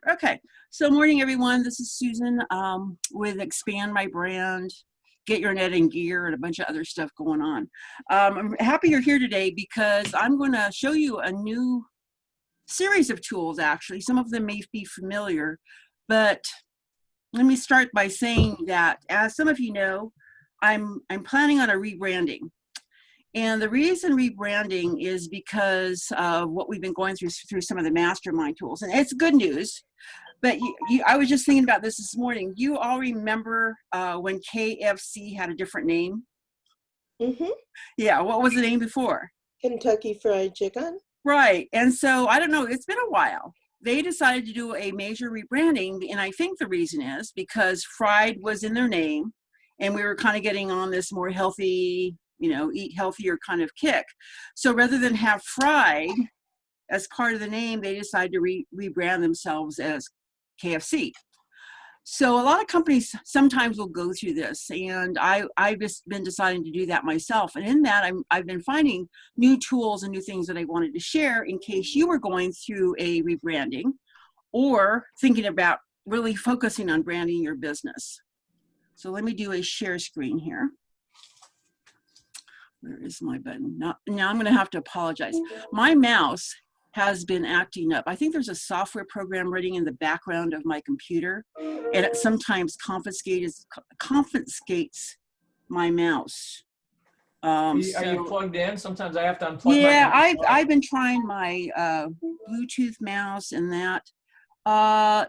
Okay, so morning everyone. This is Susan with Expand My Brand, Get Your Net in Gear, and a bunch of other stuff going on. I'm happy you're here today because I'm going to show you a new series of tools. Actually, some of them may be familiar, but let me start by saying that, as some of you know, I'm planning on a rebranding. And the reason rebranding is because of what we've been going through some of the mastermind tools. And it's good news, but I was just thinking about this morning. You all remember when KFC had a different name? Mm-hmm. Yeah, what was the name before? Kentucky Fried Chicken. Right, and so I don't know, it's been a while. They decided to do a major rebranding, and I think the reason is because fried was in their name, and we were kind of getting on this more healthy, eat healthier kind of kick. So rather than have fried as part of the name, they decided to rebrand themselves as KFC. So a lot of companies sometimes will go through this, and I've just been deciding to do that myself. And in that, I've been finding new tools and new things that I wanted to share in case you were going through a rebranding or thinking about really focusing on branding your business. So let me do a share screen here. Where is my button? Now I'm going to have to apologize. My mouse has been acting up. I think there's a software program running in the background of my computer, and it sometimes confiscates my mouse. Are you plugged in? Sometimes I have to unplug. Yeah, I've been trying my Bluetooth mouse and that.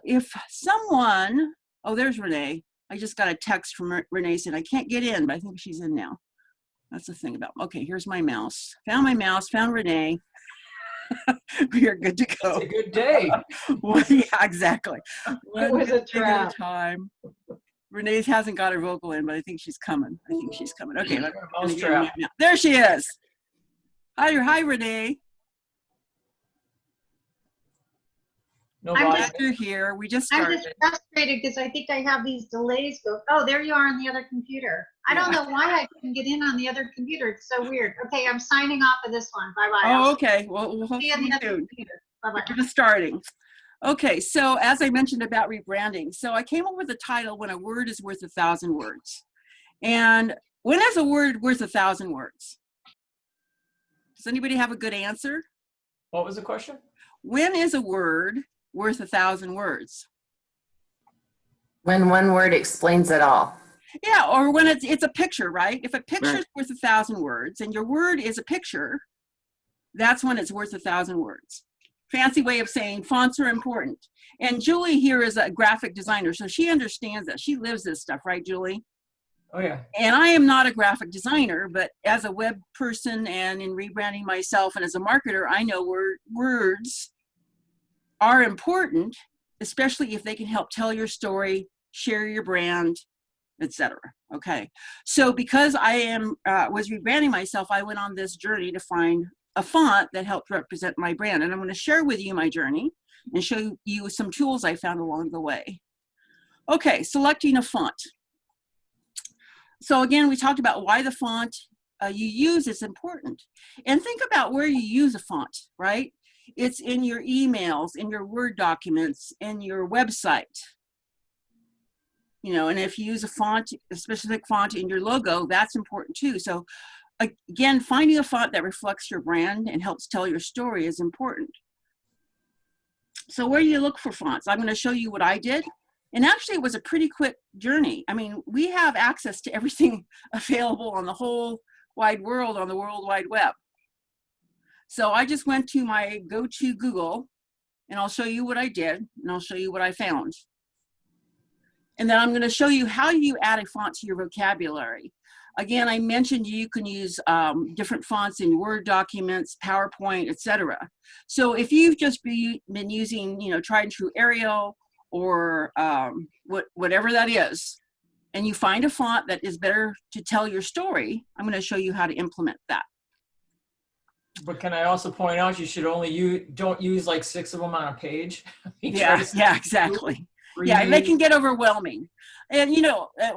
If someone, oh, there's Renee. I just got a text from Renee saying I can't get in, but I think she's in now. That's the thing about, okay, here's my mouse. Found my mouse, found Renee. We are good to go. It's a good day. Well, yeah, exactly. It was a trap. Time. Renee hasn't got her vocal in, but I think she's coming. Okay, Mouse trap. There she is. Hi, Renee. You're here. We just started. I'm just frustrated because I think I have these delays go. Oh, there you are on the other computer. I don't know why I couldn't get in on the other computer. It's so weird. Okay, I'm signing off of this one. Bye-bye. Oh, okay. Well, we'll see you on the other computer. Bye-bye. We're just starting. Okay, so as I mentioned about rebranding, so I came up with the title, When a Word is Worth 1,000 Words. And when is a word worth 1,000 words? Does anybody have a good answer? What was the question? When is a word worth 1,000 words? When one word explains it all. Yeah, or when it's a picture, right? If a picture is worth 1,000 words and your word is a picture, that's when it's worth 1,000 words. Fancy way of saying fonts are important. And Julie here is a graphic designer, so she understands that. She lives this stuff, right, Julie? Oh, yeah. And I am not a graphic designer, but as a web person and in rebranding myself and as a marketer, I know words are important, especially if they can help tell your story, share your brand, etc. Okay, so because I was rebranding myself, I went on this journey to find a font that helped represent my brand, and I'm going to share with you my journey and show you some tools I found along the way. Okay, selecting a font. So again, we talked about why the font you use is important, and think about where you use a font, right? It's in your emails, in your Word documents, in your website. And if you use a specific font in your logo, that's important too. So again, finding a font that reflects your brand and helps tell your story is important. So where do you look for fonts? I'm going to show you what I did. And actually, it was a pretty quick journey. I mean, we have access to everything available on the whole wide world, on the World Wide Web. So I just went to my go-to Google, and I'll show you what I did, and I'll show you what I found. And then I'm going to show you how you add a font to your vocabulary. Again, I mentioned you can use different fonts in Word documents, PowerPoint, etc. So if you've just been using, tried and true Arial or whatever that is, and you find a font that is better to tell your story, I'm going to show you how to implement that. But can I also point out you should don't use like 6 of them on a page? Yeah, exactly. Yeah, they can get overwhelming. And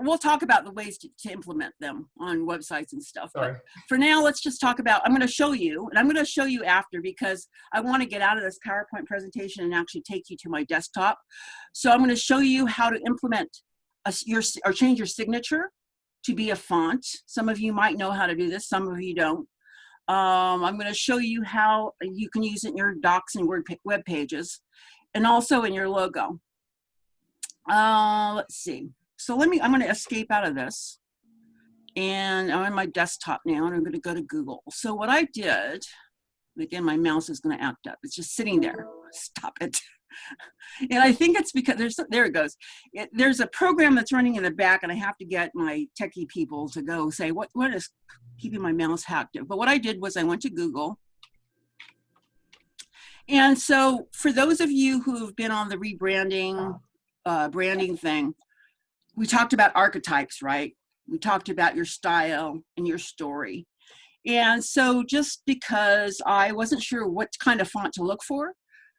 we'll talk about the ways to implement them on websites and stuff. Sorry. But for now, let's just talk about, I'm going to show you, and I'm going to show you after because I want to get out of this PowerPoint presentation and actually take you to my desktop. So I'm going to show you how to implement or change your signature to be a font. Some of you might know how to do this, some of you don't. I'm going to show you how you can use it in your docs and web pages, and also in your logo. Let's see. So I'm going to escape out of this, and I'm on my desktop now, and I'm going to go to Google. So what I did, again, my mouse is going to act up. It's just sitting there. Stop it. And I think it's because there it goes. There's a program that's running in the back, and I have to get my techie people to go say, what is keeping my mouse active? But what I did was I went to Google. And so for those of you who have been on the rebranding, branding thing, we talked about archetypes, right? We talked about your style and your story. And so just because I wasn't sure what kind of font to look for,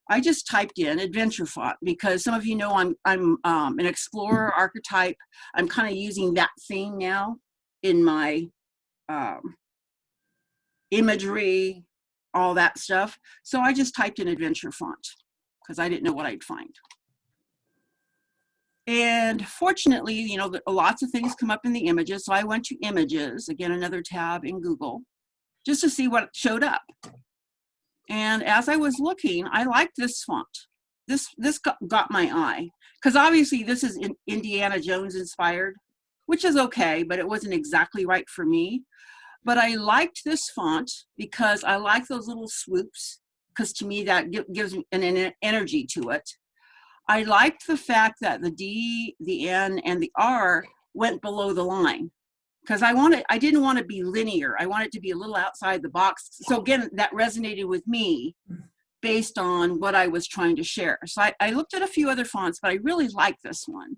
I just typed in adventure font, because some of you know I'm an explorer archetype. I'm kind of using that theme now in my imagery, all that stuff. So I just typed in adventure font because I didn't know what I'd find. And fortunately, lots of things come up in the images. So I went to images, again, another tab in Google, just to see what showed up. And as I was looking, I liked this font. This got my eye, because obviously this is Indiana Jones inspired, which is okay, but it wasn't exactly right for me. But I liked this font because I like those little swoops, because to me that gives an energy to it. I liked the fact that the D, the N, and the R went below the line, because I didn't want to be linear. I wanted to be a little outside the box. So again, that resonated with me based on what I was trying to share. So I looked at a few other fonts, but I really like this one.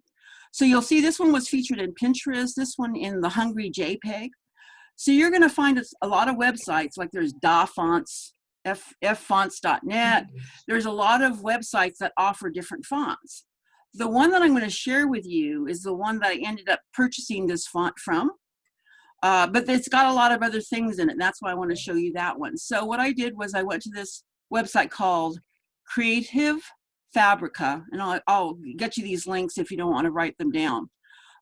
So you'll see this one was featured in Pinterest, this one in the Hungry JPEG. So you're going to find a lot of websites, like there's Da Fonts, ffonts.net. There's a lot of websites that offer different fonts. The one that I'm going to share with you is the one that I ended up purchasing this font from. But it's got a lot of other things in it. That's why I want to show you that one. So what I did was I went to this website called Creative Fabrica, and I'll get you these links if you don't want to write them down.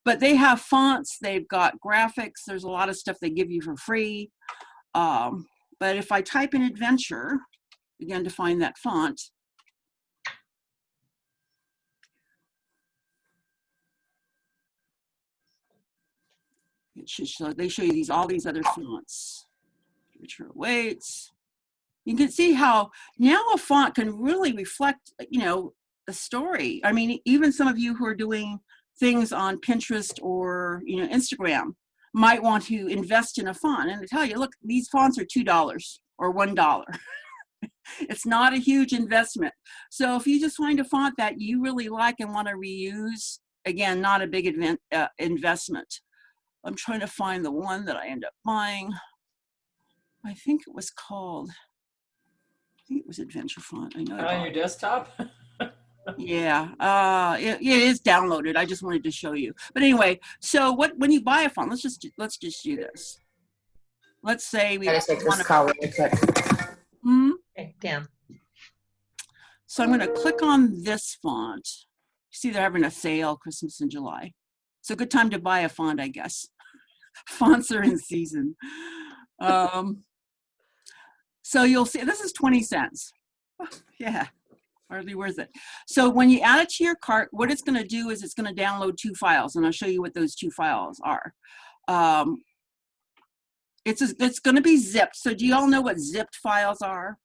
But they have fonts, they've got graphics, there's a lot of stuff they give you for free. But if I type in adventure, again, to find that font, it should show, they show you all these other fonts. Adventure awaits. You can see how now a font can really reflect, a story. I mean, even some of you who are doing things on Pinterest or Instagram might want to invest in a font, and I tell you, look, these fonts are $2 or $1. It's not a huge investment. So if you just find a font that you really like and want to reuse, again, not a big investment. I'm trying to find the one that I end up buying. I think it was called, it was Adventure Font. I know. On your desktop? Yeah, it is downloaded. I just wanted to show you. But anyway, so when you buy a font, let's just do this. Let's say we Gotta take this call really quick. Okay, Dan. So I'm going to click on this font. See, they're having a sale, Christmas in July. It's a good time to buy a font, I guess. Fonts are in season. So you'll see, this is 20 cents. Yeah, hardly worth it. So when you add it to your cart, what it's going to do is it's going to download 2 files, and I'll show you what those 2 files are. It's going to be zipped. So do you all know what zipped files are?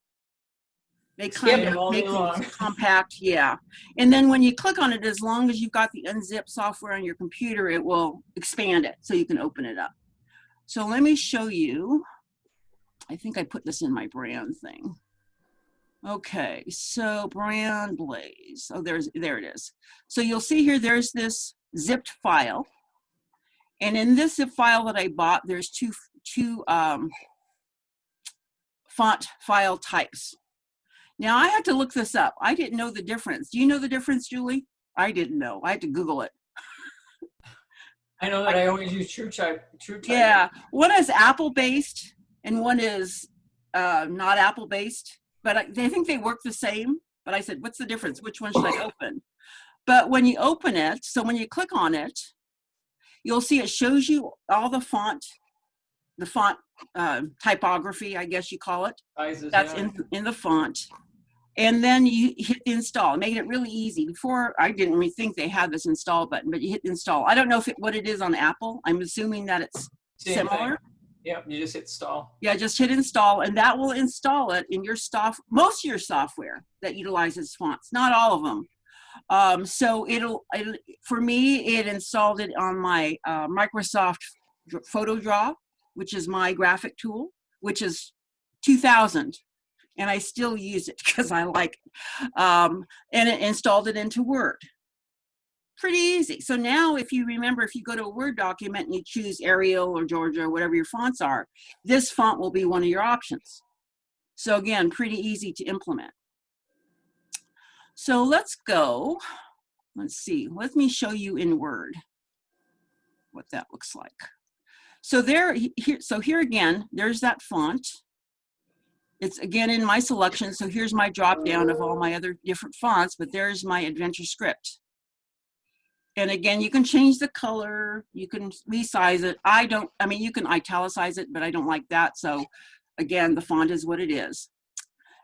They kind of make them compact, yeah. And then when you click on it, as long as you've got the unzip software on your computer, it will expand it so you can open it up. So let me show you. I think I put this in my brand thing. Okay, so brand Blaze. Oh, there it is. So you'll see here, there's this zipped file. And in this zip file that I bought, there's two font file types. Now I had to look this up. I didn't know the difference. Do you know the difference, Julie? I didn't know. I had to Google it. I know that I always use True Type. Yeah, one is Apple based and one is not Apple based, but they think they work the same. But I said, what's the difference? Which one should I open? But when you open it, so when you click on it, you'll see it shows you all the font typography, I guess you call it. Sizes, That's yeah. in the font. And then you hit install, making it really easy. Before, I didn't really think they had this install button, but you hit install. I don't know what it is on Apple. I'm assuming that it's Same similar. thing. Yep, you just hit install. Yeah, just hit install, and that will install it in your most of your software that utilizes fonts, not all of them. So for me, it installed it on my Microsoft Photo Draw, which is my graphic tool, which is 2000. And I still use it because I like it. And it installed it into Word. Pretty easy. So now if you remember, if you go to a Word document and you choose Arial or Georgia or whatever your fonts are, this font will be one of your options. So again, pretty easy to implement. So let's go. Let's see. Let me show you in Word what that looks like. So here again, there's that font. It's again in my selection. So here's my drop down of all my other different fonts, but there's my adventure script. And again, you can change the color, you can resize it. You can italicize it, but I don't like that. So again, the font is what it is.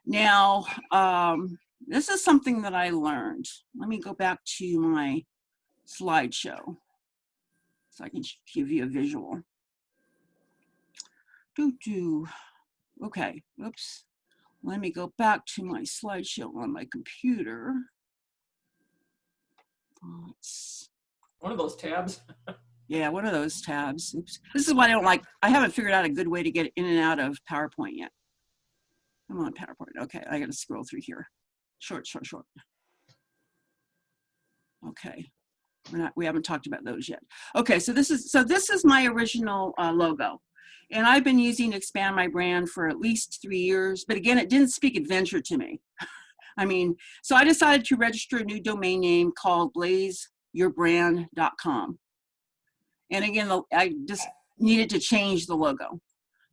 Now, this is something that I learned. Let me go back to my slideshow so I can give you a visual. Okay, oops. Let me go back to my slideshow on my computer. One of those tabs. Yeah, one of those tabs. Oops. This is what I don't like. I haven't figured out a good way to get in and out of PowerPoint yet. I'm on PowerPoint. Okay, I got to scroll through here. Short. Okay, we haven't talked about those yet. Okay, so this is my original logo. And I've been using to expand my brand for at least 3 years. But again, it didn't speak adventure to me. So I decided to register a new domain name called blazeyourbrand.com. And again, I just needed to change the logo.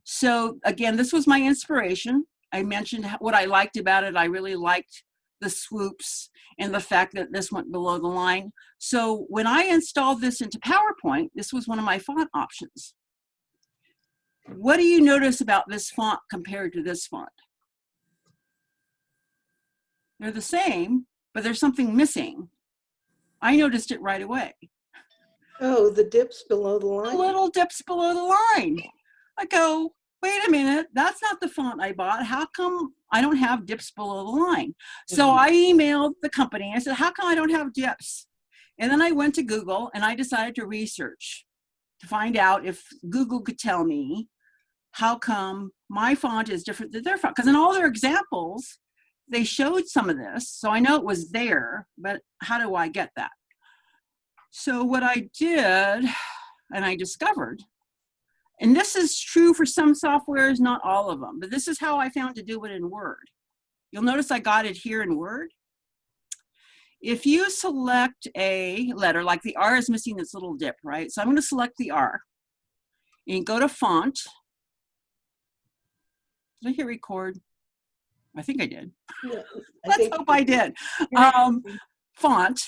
So again, this was my inspiration. I mentioned what I liked about it. I really liked the swoops and the fact that this went below the line. So when I installed this into PowerPoint, this was one of my font options. What do you notice about this font compared to this font? They're the same, but there's something missing. I noticed it right away. Oh, the dips below the line? The little dips below the line. I go, wait a minute, that's not the font I bought. How come I don't have dips below the line? So I emailed the company. I said, how come I don't have dips? And then I went to Google and I decided to research to find out if Google could tell me how come my font is different than their font. Because in all their examples, they showed some of this. So I know it was there, but how do I get that? So what I did, and I discovered, and this is true for some softwares, not all of them, but this is how I found to do it in Word. You'll notice I got it here in Word. If you select a letter, like the R is missing this little dip, right? So I'm going to select the R and go to font. Did I hit record? I think I did. Yeah, Let's hope I did. Font.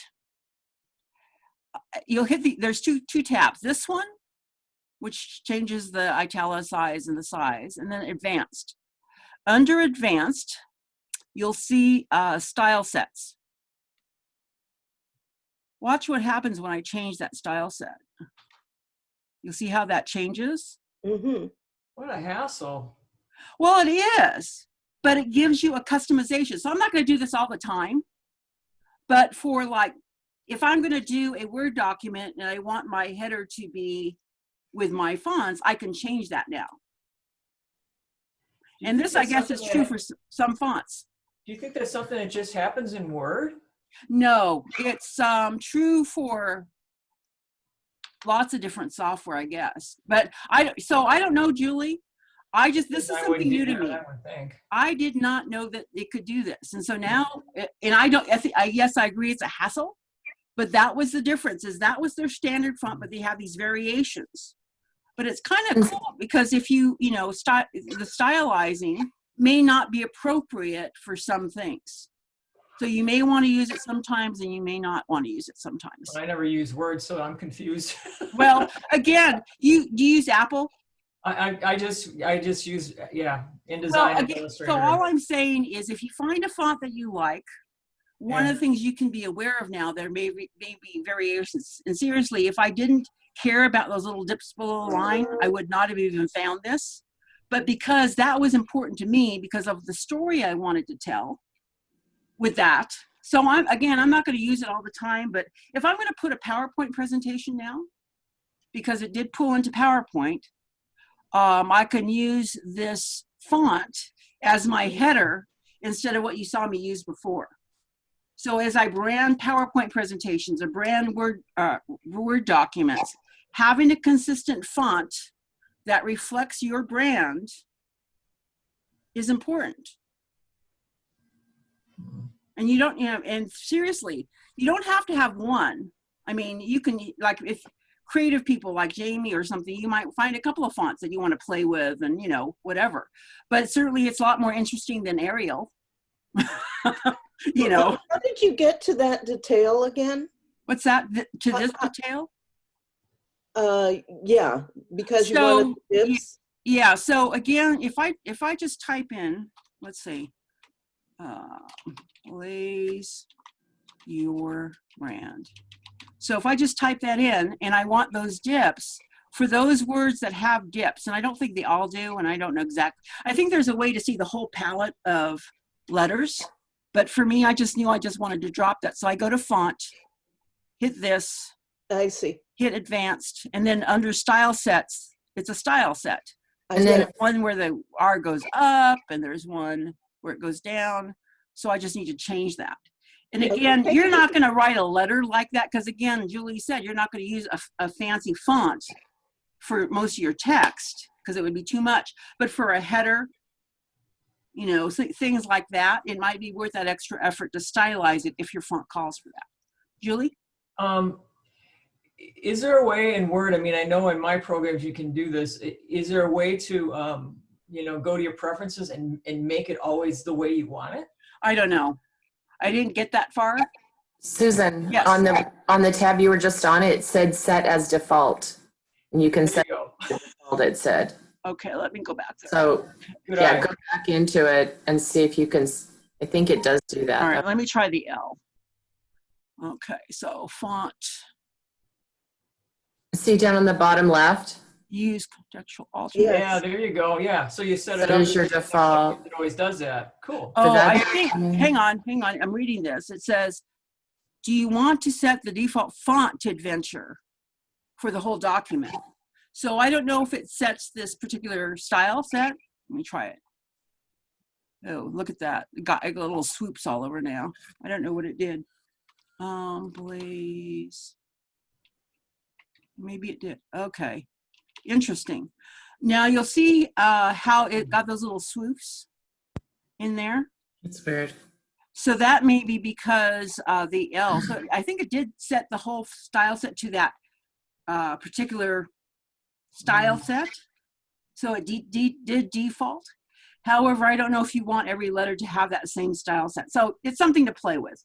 You'll hit there's two tabs. This one, which changes the italicize and the size, and then advanced. Under advanced, you'll see style sets. Watch what happens when I change that style set. You'll see how that changes. Mm-hmm. What a hassle. Well, it is, but it gives you a customization. So I'm not going to do this all the time, but for like, if I'm going to do a Word document and I want my header to be with my fonts, I can change that now. And this, I guess, is true for some fonts. Do you think that's something that just happens in Word? No, it's true for lots of different software, I guess. But I don't know, Julie. This is something new to me. I did not know that it could do this. And so now, and yes, I agree, it's a hassle. But that was the difference, is that was their standard font, but they have these variations. But it's kind of cool because if you know, the stylizing may not be appropriate for some things. So you may want to use it sometimes and you may not want to use it sometimes. I never use Word, so I'm confused. Well, again, do you use Apple? I just use, yeah, InDesign Well, and again, Illustrator. so all I'm saying is if you find a font that you like, one of the things you can be aware of now, there may be variations. And seriously, if I didn't care about those little dips below the line, I would not have even found this. But because that was important to me because of the story I wanted to tell with that. So I'm not going to use it all the time, but if I'm going to put a PowerPoint presentation now, because it did pull into PowerPoint, I can use this font as my header instead of what you saw me use before. So as I brand PowerPoint presentations or brand Word documents, having a consistent font that reflects your brand is important. And you don't, and seriously, you don't have to have one. I mean, you can, like, if creative people like Jamie or something, you might find a couple of fonts that you want to play with and, whatever. But certainly it's a lot more interesting than Arial. How did you get to that detail again? What's that? To this detail? Yeah, because you wanted the dips. Yeah. So again, if I just type in, let's see, blaze your brand. So if I just type that in and I want those dips for those words that have dips, and I don't think they all do, and I don't know exactly. I think there's a way to see the whole palette of letters, but for me, I just knew I just wanted to drop that. So I go to font, hit this. I see. Hit advanced, and then under style sets, it's a style set. And then one where the R goes up and there's one where it goes down. So I just need to change that. And again, you're not going to write a letter like that because again, Julie said, you're not going to use a fancy font for most of your text because it would be too much. But for a header, things like that, it might be worth that extra effort to stylize it if your font calls for that. Julie? Is there a way in Word, I mean, I know in my programs you can do this. Is there a way to, go to your preferences and make it always the way you want it? I don't know. I didn't get that far. Susan, Yes. on the tab you were just on, it said set as default. And you can set default, it said. Okay, let me go back there. So go back into it and see if you can, I think it does do that. All right, let me try the L. Okay, so font. See down on the bottom left? Use contextual alternate. Yeah, there you go. Yeah, so you set it Set up. as your default. It always does that. Cool. Oh, I that- think, hang on. I'm reading this. It says, do you want to set the default font to Adventure for the whole document? So I don't know if it sets this particular style set. Let me try it. Oh, look at that. It got little swoops all over now. I don't know what it did. Blaze. Maybe it did. Okay. Interesting. Now you'll see how it got those little swoops in there. It's weird. So that may be because the L. So I think it did set the whole style set to that particular style set. So it did default. However, I don't know if you want every letter to have that same style set. So it's something to play with.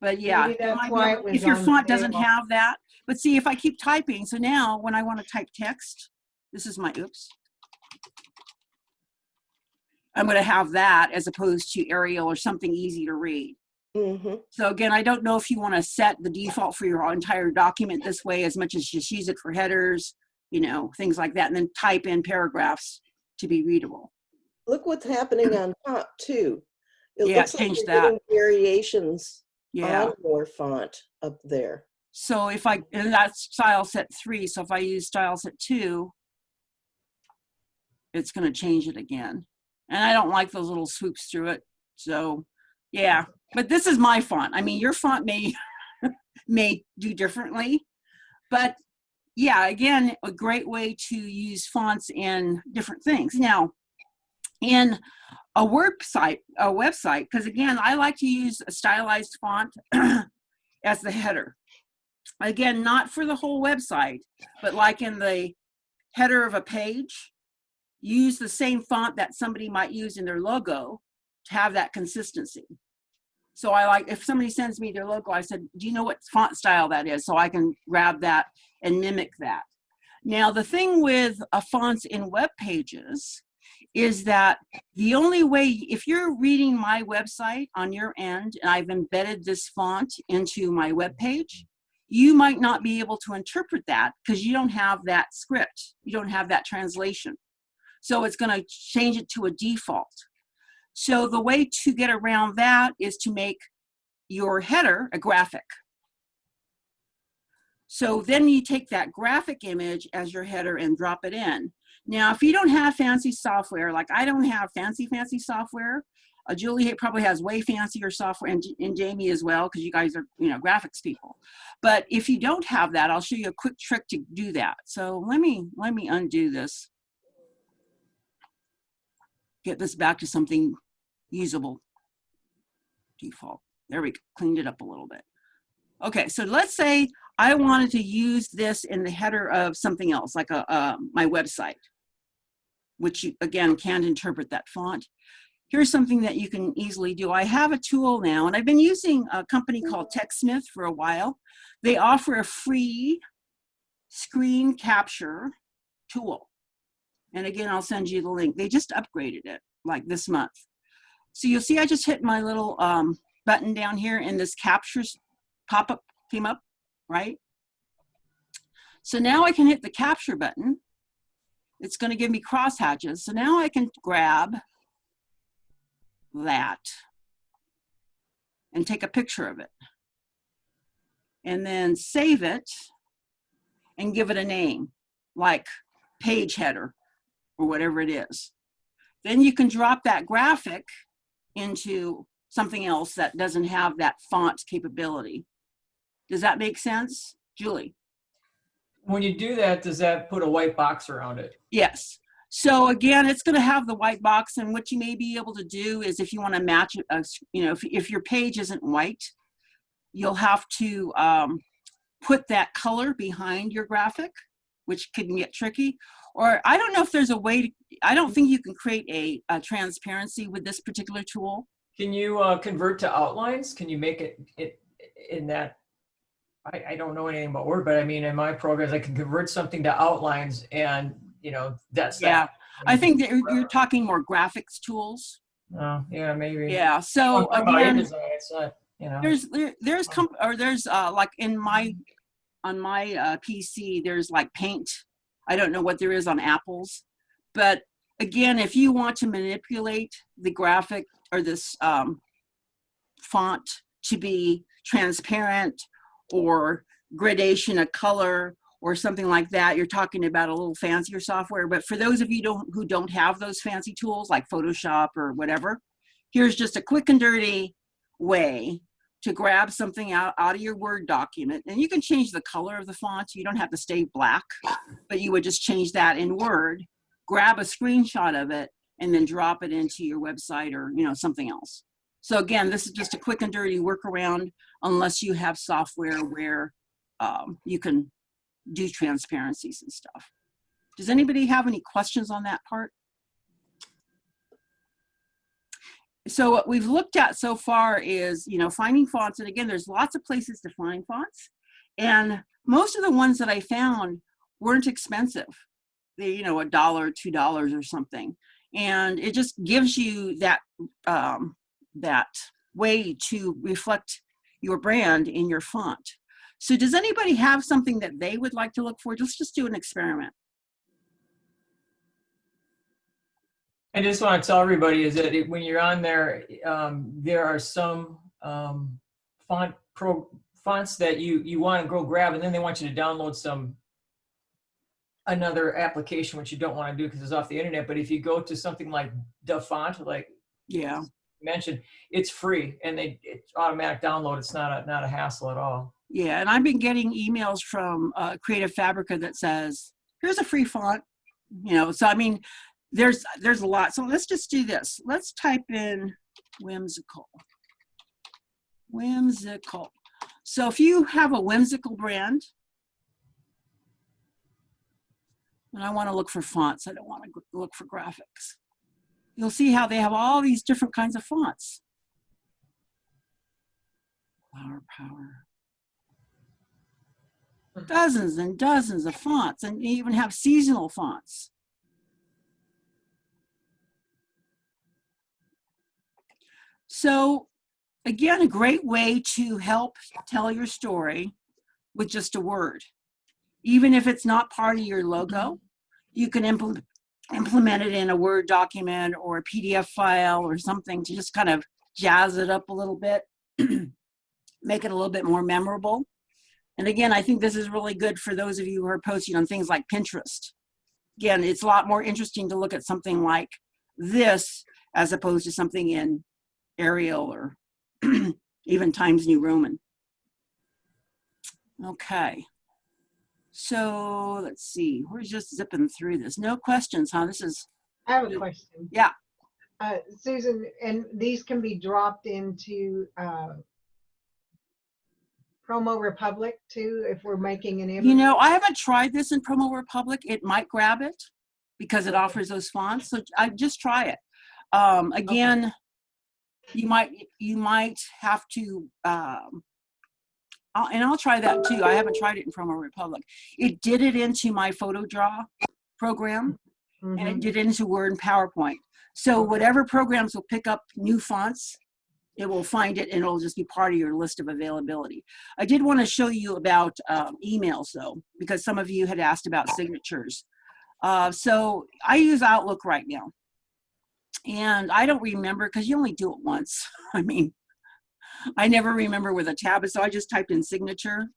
But yeah, Maybe that's why it was if your on font the doesn't table. have that. But see, if I keep typing, so now when I want to type text, this is my, oops. I'm going to have that as opposed to Arial or something easy to read. Mm-hmm. So again, I don't know if you want to set the default for your entire document this way as much as just use it for headers, things like that, and then type in paragraphs to be readable. Look what's happening on top too. It Yeah, looks like change you're that. getting variations Yeah. on your font up there. So if and that's style set 3. So if I use style set 2, it's going to change it again. And I don't like those little swoops through it. So yeah, but this is my font. I mean, your font may do differently, but yeah, again, a great way to use fonts in different things. Now, in a website, because again, I like to use a stylized font as the header. Again, not for the whole website, but like in the header of a page, use the same font that somebody might use in their logo to have that consistency. So I like, if somebody sends me their logo, I said, do you know what font style that is? So I can grab that and mimic that. Now, the thing with fonts in web pages is that the only way, if you're reading my website on your end, and I've embedded this font into my web page, you might not be able to interpret that because you don't have that script. You don't have that translation. So it's going to change it to a default. So the way to get around that is to make your header a graphic. So then you take that graphic image as your header and drop it in. Now, if you don't have fancy software, like I don't have fancy software, Julie probably has way fancier software, and Jamie as well, because you guys are, you know, graphics people. But if you don't have that, I'll show you a quick trick to do that. So let me undo this. Get this back to something usable. Default. There we go. Cleaned it up a little bit. Okay, so let's say I wanted to use this in the header of something else, like my website, which you, again, can't interpret that font. Here's something that you can easily do. I have a tool now, and I've been using a company called TechSmith for a while. They offer a free screen capture tool. And again, I'll send you the link. They just upgraded it like this month. So you'll see I just hit my little button down here, and this captures pop-up came up, right? So now I can hit the capture button. It's going to give me crosshatches. So now I can grab that and take a picture of it. And then save it and give it a name, like page header or whatever it is. Then you can drop that graphic into something else that doesn't have that font capability. Does that make sense, Julie? When you do that, does that put a white box around it? Yes. So again, it's going to have the white box, and what you may be able to do is, if you want to match it, you know, if your page isn't white, you'll have to put that color behind your graphic, which can get tricky. Or I don't know if there's a way to, I don't think you can create a transparency with this particular tool. Can you convert to outlines? Can you make it in that? I don't know anything about Word, but I mean, in my programs, I can convert something to outlines, and you know, that's Yeah. that. I think that you're talking more graphics tools. Yeah, maybe. Yeah. So Again, again, it's not, you know. there's like in my on my PC, there's like Paint. I don't know what there is on Apple's, but again, if you want to manipulate the graphic or this font to be transparent or gradation of color or something like that, you're talking about a little fancier software. But for those of you who don't have those fancy tools like Photoshop or whatever, here's just a quick and dirty way to grab something out of your Word document. And you can change the color of the font. You don't have to stay black, but you would just change that in Word, grab a screenshot of it, and then drop it into your website or, you know, something else. So again, this is just a quick and dirty workaround, unless you have software where you can do transparencies and stuff. Does anybody have any questions on that part? So what we've looked at so far is, you know, finding fonts. And again, there's lots of places to find fonts. And most of the ones that I found weren't expensive. They, you know, $1, $2 or something. And it just gives you that, that way to reflect your brand in your font. So does anybody have something that they would like to look for? Let's just do an experiment. I just want to tell everybody is that when you're on there, there are some fonts that you want to go grab, and then they want you to download another application, which you don't want to do because it's off the internet. But if you go to something like the font, like yeah, mentioned, it's free and it's automatic download. It's not a hassle at all. Yeah, and I've been getting emails from Creative Fabrica that says, "Here's a free font." You know, so I mean, there's a lot. So let's just do this. Let's type in whimsical. So if you have a whimsical brand, and I want to look for fonts, I don't want to look for graphics. You'll see how they have all these different kinds of fonts. Flower Power. Dozens and dozens of fonts, and you even have seasonal fonts. So again, a great way to help tell your story with just a word. Even if it's not part of your logo, you can implement it in a Word document or a PDF file or something to just kind of jazz it up a little bit, make it a little bit more memorable. And again, I think this is really good for those of you who are posting on things like Pinterest. Again, it's a lot more interesting to look at something like this as opposed to something in Arial or even Times New Roman. Okay. So let's see, we're just zipping through this. No questions, huh? This is, I have a question. yeah. Susan, and these can be dropped into Promo Republic too, if we're making an image? You know, I haven't tried this in Promo Republic. It might grab it because it offers those fonts. So I just try it. Again, you might have to, and I'll try that too. I haven't tried it in Promo Republic. It did it into my photo draw program, and it did it into Word and PowerPoint. So whatever programs will pick up new fonts, it will find it and it'll just be part of your list of availability. I did want to show you about emails though, because some of you had asked about signatures. So I use Outlook right now. And I don't remember, because you only do it once. I mean, I never remember where the tab is, so I just typed in signature.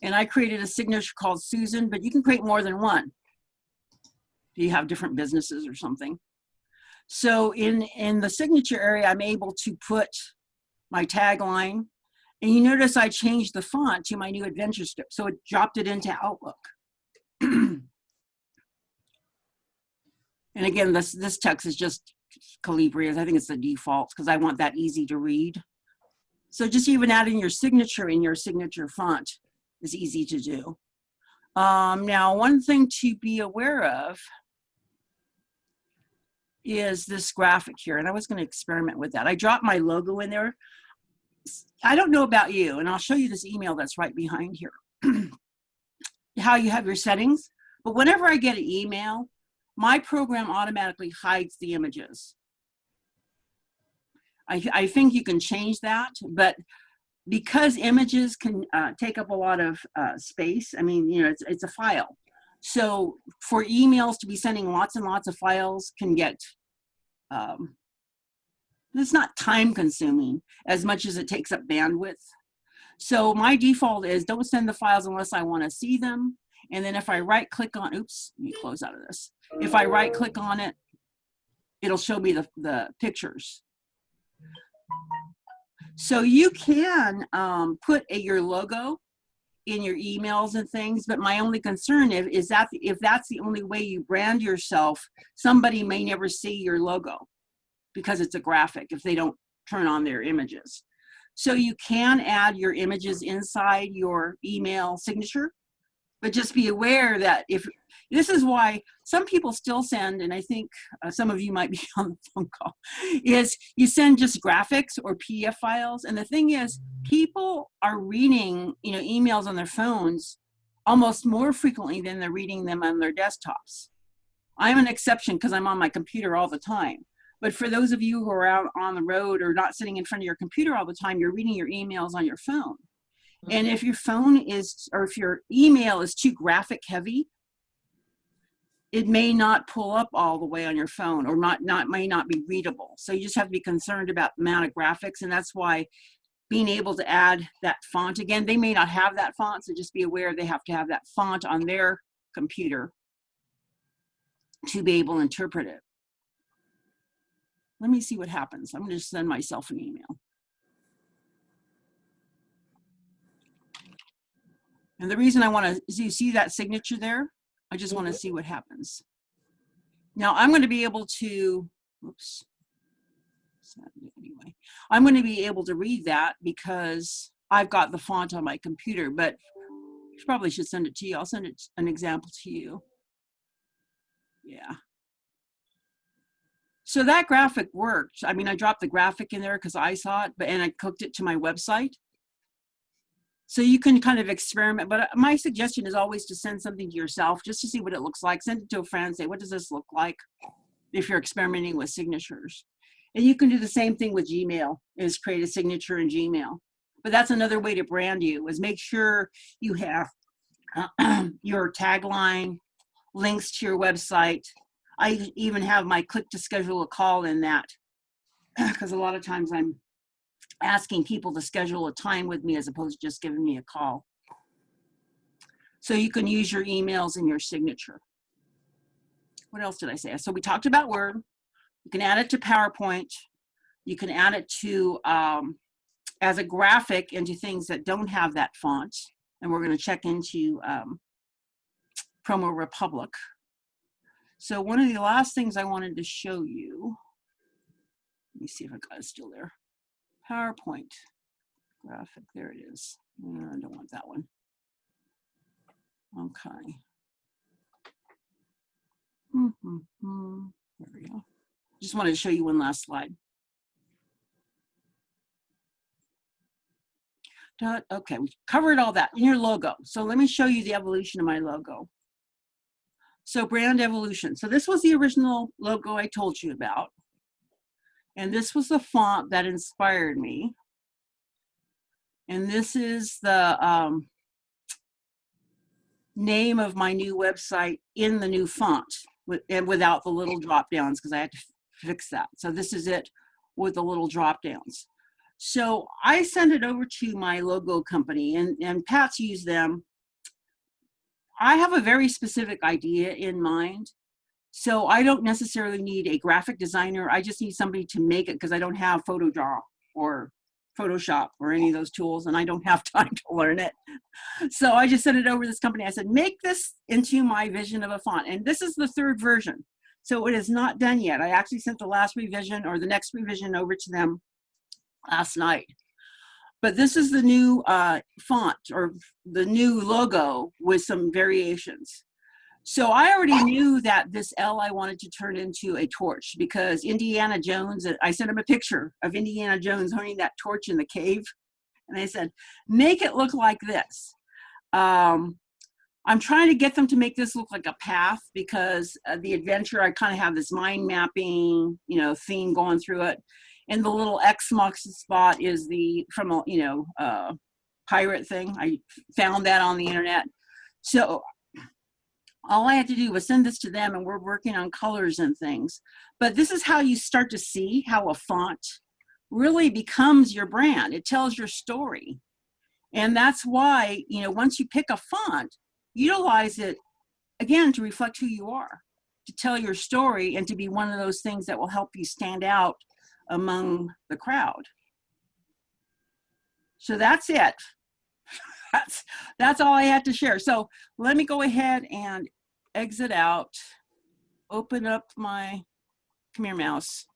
And I created a signature called Susan, but you can create more than one if you have different businesses or something. So in the signature area, I'm able to put my tagline. And you notice I changed the font to my new adventure script, so it dropped it into Outlook. And again, this text is just Calibri. I think it's the default because I want that easy to read. So just even adding your signature in your signature font is easy to do. Now, one thing to be aware of is this graphic here, and I was going to experiment with that. I dropped my logo in there. I don't know about you, and I'll show you this email that's right behind here, how you have your settings. But whenever I get an email, my program automatically hides the images. I think you can change that, but because images can take up a lot of space, I mean, you know, it's a file. So for emails to be sending lots and lots of files can get, it's not time consuming as much as it takes up bandwidth. So my default is don't send the files unless I want to see them. And then if I right click on, oops, let me close out of this. If I right click on it, it'll show me the pictures. So you can put your logo in your emails and things, but my only concern is that if that's the only way you brand yourself, somebody may never see your logo because it's a graphic if they don't turn on their images. So you can add your images inside your email signature, but just be aware that this is why some people still send, and I think some of you might be on the phone call, is you send just graphics or PDF files. And the thing is, people are reading, you know, emails on their phones almost more frequently than they're reading them on their desktops. I'm an exception because I'm on my computer all the time. But for those of you who are out on the road or not sitting in front of your computer all the time, you're reading your emails on your phone. And if your phone is, or if your email is too graphic heavy, it may not pull up all the way on your phone or may not be readable. So you just have to be concerned about the amount of graphics. And that's why being able to add that font, again, they may not have that font, so just be aware they have to have that font on their computer to be able to interpret it. Let me see what happens. I'm going to just send myself an email. And the reason I want to see that signature there, I just want to see what happens. Now I'm going to be able to, oops, Anyway, I'm going to be able to read that because I've got the font on my computer, but I probably should send it to you. I'll send it an example to you. Yeah. So that graphic worked. I mean, I dropped the graphic in there because I saw it, and I cooked it to my website. So you can kind of experiment, but my suggestion is always to send something to yourself just to see what it looks like. Send it to a friend, say, what does this look like if you're experimenting with signatures? And you can do the same thing with Gmail, is create a signature in Gmail. But that's another way to brand you, is make sure you have your tagline, links to your website. I even have my click to schedule a call in that, because a lot of times I'm asking people to schedule a time with me as opposed to just giving me a call. So you can use your emails in your signature. What else did I say? So we talked about Word. You can add it to PowerPoint. You can add it to as a graphic into things that don't have that font. And we're going to check into Promo Republic. So one of the last things I wanted to show you, let me see if I got it still there. PowerPoint graphic, there it is. I don't want that one. Okay. There we go. Just wanted to show you one last slide. Okay, we covered all that in your logo. So let me show you the evolution of my logo. So brand evolution. So this was the original logo I told you about. And this was the font that inspired me. And this is the name of my new website in the new font and without the little drop downs, because I had to fix that. So this is it with the little drop downs. So I sent it over to my logo company, and Pat's used them. I have a very specific idea in mind. So I don't necessarily need a graphic designer. I just need somebody to make it, because I don't have PhotoDraw or Photoshop or any of those tools, and I don't have time to learn it. So I just sent it over to this company. I said, make this into my vision of a font. And this is the 3rd version. So it is not done yet. I actually sent the last revision or the next revision over to them last night. But this is the new font, or the new logo with some variations. So I already knew that this L I wanted to turn into a torch, because Indiana Jones, I sent him a picture of Indiana Jones holding that torch in the cave. And I said, make it look like this. I'm trying to get them to make this look like a path, because the adventure, I kind of have this mind mapping, theme going through it. And the little X marks the spot is from a, pirate thing. I found that on the internet. So all I had to do was send this to them, and we're working on colors and things. But this is how you start to see how a font really becomes your brand. It tells your story. And that's why, once you pick a font, utilize it, again, to reflect who you are, to tell your story, and to be one of those things that will help you stand out among the crowd. So that's it. That's all I had to share. So let me go ahead and exit out, open up my, come here, mouse.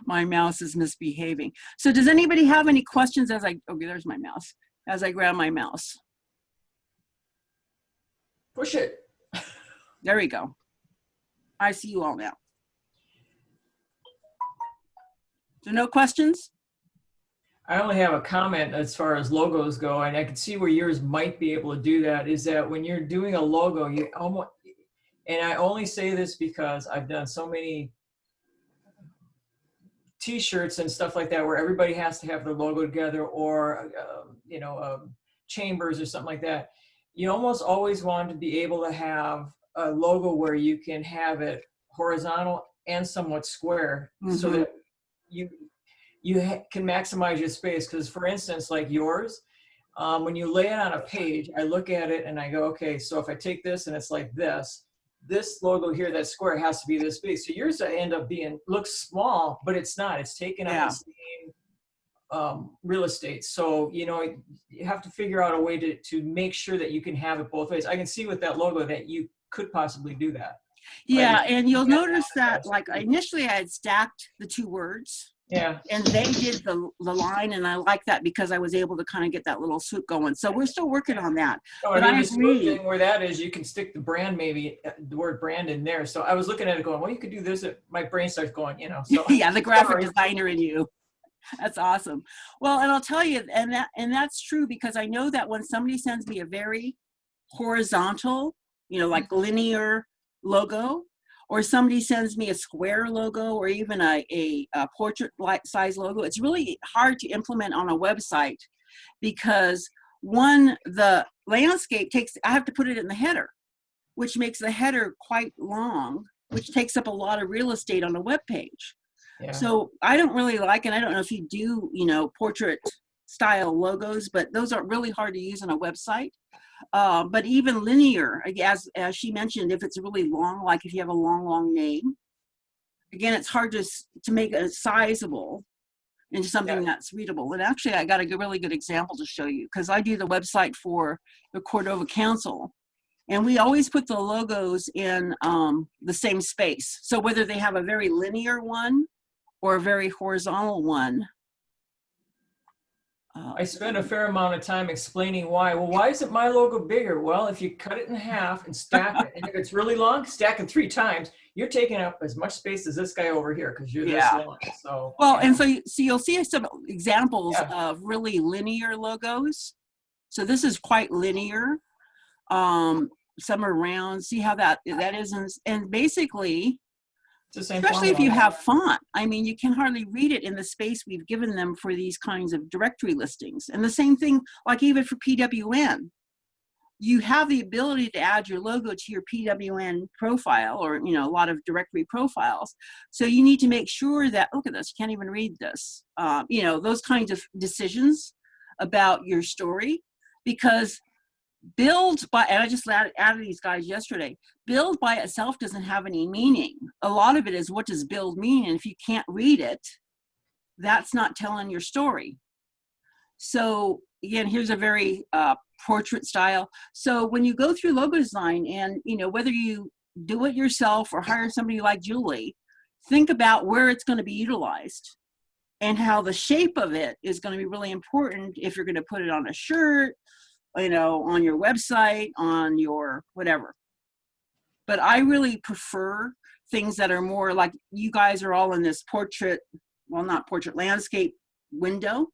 My mouse is misbehaving. So does anybody have any questions as okay, there's my mouse, as I grab my mouse? Push it. There we go. I see you all now. So no questions? I only have a comment as far as logos go, and I can see where yours might be able to do that, is that when you're doing a logo, you almost, and I only say this because I've done so many t-shirts and stuff like that where everybody has to have their logo together, or chambers or something like that. You almost always want to be able to have a logo where you can have it horizontal and somewhat square, so that you can maximize your space. Because for instance, like yours, when you lay it on a page, I look at it and I go, okay, so if I take this and it's like this logo here, that square has to be this big. So yours end up looks small, but it's not. It's taken up the same real estate. So, you have to figure out a way to make sure that you can have it both ways. I can see with that logo that you could possibly do that. Yeah, Like, and you'll you can't notice that, emphasize. like, initially I had stacked the two words, Yeah. and they did the line, and I like that because I was able to kind of get that little swoop going. So we're still working on that. No, But I mean, I the smooth agree. thing where that is, you can stick the brand, maybe the word brand in there. So I was looking at it going, well, you could do this. My brain starts going, you know, so. Yeah, the graphic Sorry. designer in you. That's awesome. Well, and I'll tell you, and that's true because I know that when somebody sends me a very horizontal, like linear logo, or somebody sends me a square logo, or even a portrait size logo, it's really hard to implement on a website because the landscape I have to put it in the header, which makes the header quite long, which takes up a lot of real estate on a web page. Yeah. So I don't really like, and I don't know if you do, portrait style logos, but those are really hard to use on a website. But even linear, as she mentioned, if it's really long, like if you have a long name, again, it's hard to make it sizable into something that's readable. And actually, I got a really good example to show you because I do the website for the Cordova Council. And we always put the logos in the same space. So whether they have a very linear one or a very horizontal one. I spent a fair amount of time explaining why. Well, why isn't my logo bigger? Well, if you cut it in half and stack it, and if it's really long, stack it 3 times, you're taking up as much space as this guy over here because you're this long. So well, and so you'll see some examples Yeah. of really linear logos. So this is quite linear. Some are round. See how that is, and basically, it's the same especially if formula. you have font, I mean, you can hardly read it in the space we've given them for these kinds of directory listings. And the same thing, like even for PWN, you have the ability to add your logo to your PWN profile or, a lot of directory profiles. So you need to make sure that, look at this, you can't even read this. Those kinds of decisions about your story, because and I just added these guys yesterday, build by itself doesn't have any meaning. A lot of it is, what does build mean? And if you can't read it, that's not telling your story. So again, here's a very portrait style. So when you go through logo design and, whether you do it yourself or hire somebody like Julie, think about where it's going to be utilized and how the shape of it is going to be really important if you're going to put it on a shirt, on your website, on your whatever. But I really prefer things that are more like, you guys are all in this portrait, well, not portrait, landscape window.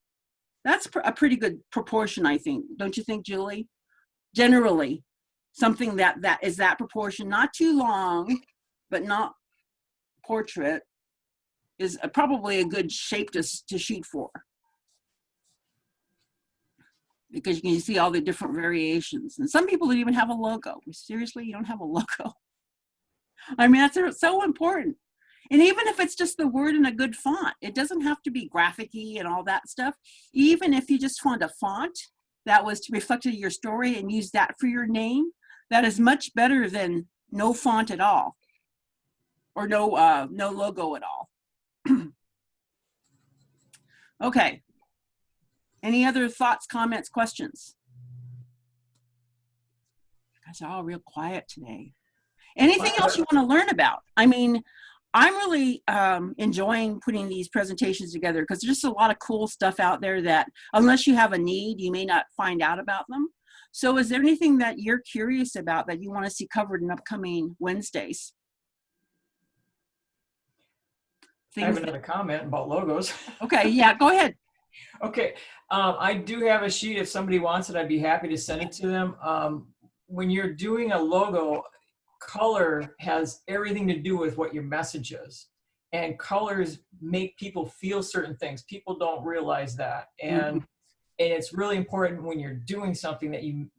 That's a pretty good proportion, I think. Don't you think, Julie? Generally, something that is that proportion, not too long, but not portrait, is probably a good shape to shoot for. Because you can see all the different variations. And some people don't even have a logo. Seriously, you don't have a logo? I mean, that's so important. And even if it's just the word in a good font, it doesn't have to be graphic-y and all that stuff. Even if you just found a font that was reflected in your story and use that for your name, that is much better than no font at all, or no logo at all. Okay. Any other thoughts, comments, questions? You guys are all real quiet today. Anything else you want to learn about? I mean, I'm really enjoying putting these presentations together because there's just a lot of cool stuff out there that, unless you have a need, you may not find out about them. So is there anything that you're curious about that you want to see covered in upcoming Wednesdays? I have another comment about logos. Okay, yeah, go ahead. Okay, I do have a sheet. If somebody wants it, I'd be happy to send it to them. When you're doing a logo, color has everything to do with what your message is. And colors make people feel certain things. People don't realize that. And it's really important when you're doing something that you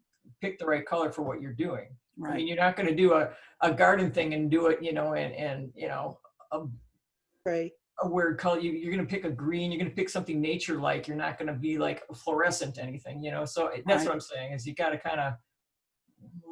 pick the right color for what you're doing. Right. I mean, you're not going to do a garden thing and do it, Right. a weird color. You're going to pick a green. You're going to pick something nature-like. You're not going to be like fluorescent anything, So that's what I'm saying is you got to kind of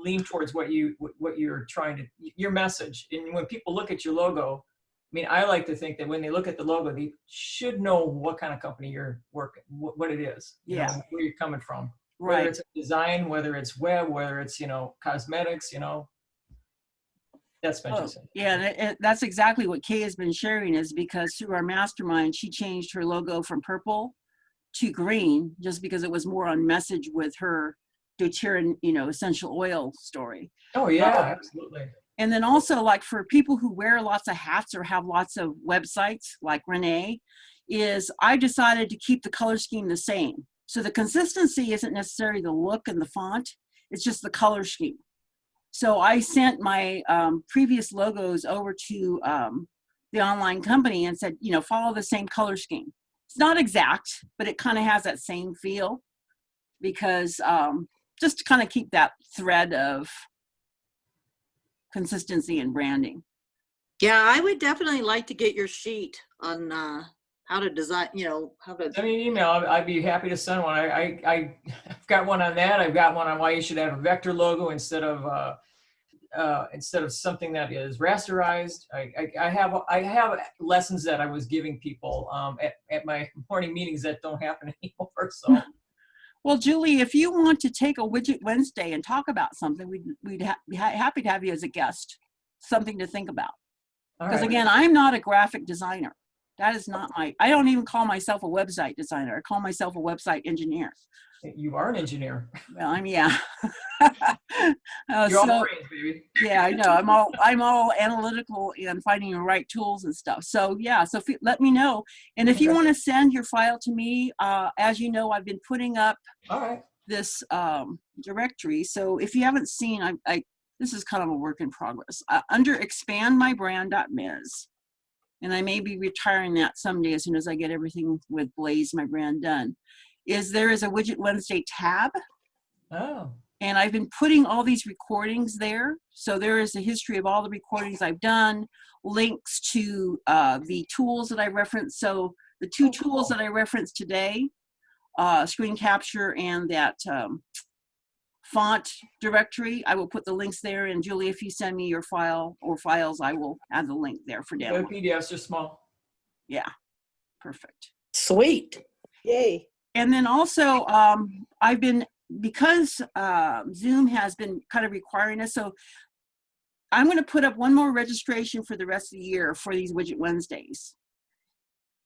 lean towards what you're trying to, your message. And when people look at your logo, I mean, I like to think that when they look at the logo, they should know what kind of company you're working, what it is, where you're coming from, Right. Whether it's design, whether it's web, whether it's, cosmetics, That's Oh, mentioned. yeah, and that's exactly what Kay has been sharing, is because through our mastermind, she changed her logo from purple to green just because it was more on message with her doTERRA, essential oil story. Oh, yeah, absolutely. And then also, like, for people who wear lots of hats or have lots of websites, like Renee, is I decided to keep the color scheme the same. So the consistency isn't necessarily the look and the font, it's just the color scheme. So I sent my previous logos over to the online company and said, follow the same color scheme. It's not exact, but it kind of has that same feel, because just to kind of keep that thread of consistency and branding. Yeah, I would definitely like to get your sheet on how to design, how to. Send me an email. I'd be happy to send one. I've got one on that. I've got one on why you should have a vector logo instead of something that is rasterized. I have lessons that I was giving people at my morning meetings that don't happen anymore. So. Well, Julie, if you want to take a Widget Wednesday and talk about something, we'd be happy to have you as a guest. Something to think about. Because again, I'm not a graphic designer. That is not I don't even call myself a website designer. I call myself a website engineer. You are an engineer. Well, yeah. You're all brains, baby. Yeah, I know. I'm all analytical and finding the right tools and stuff. So yeah, so let me know. And if you want to send your file to me, as you know, I've been putting up this directory. So if you haven't seen, this is kind of a work in progress. Under expandmybrand.ms, and I may be retiring that someday as soon as I get everything with Blaze, my brand, done, there is a Widget Wednesday tab. Oh. And I've been putting all these recordings there. So there is a history of all the recordings I've done, links to the tools that I referenced. So the two tools that I referenced today, screen capture and that font directory, I will put the links there. And Julie, if you send me your file or files, I will add the link there for download. The PDFs are small. Yeah, perfect. Sweet. Yay. And then also, because Zoom has been kind of requiring us, so I'm going to put up one more registration for the rest of the year for these Widget Wednesdays.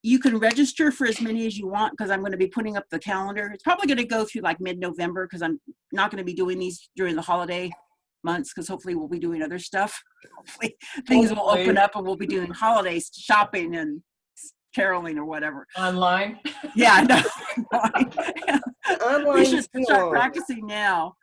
You can register for as many as you want, because I'm going to be putting up the calendar. It's probably going to go through like mid-November, because I'm not going to be doing these during the holiday months, because hopefully we'll be doing other stuff. Hopefully things will open up and we'll be doing holiday shopping and caroling or whatever. Online? Yeah, no. Online. We should start practicing now.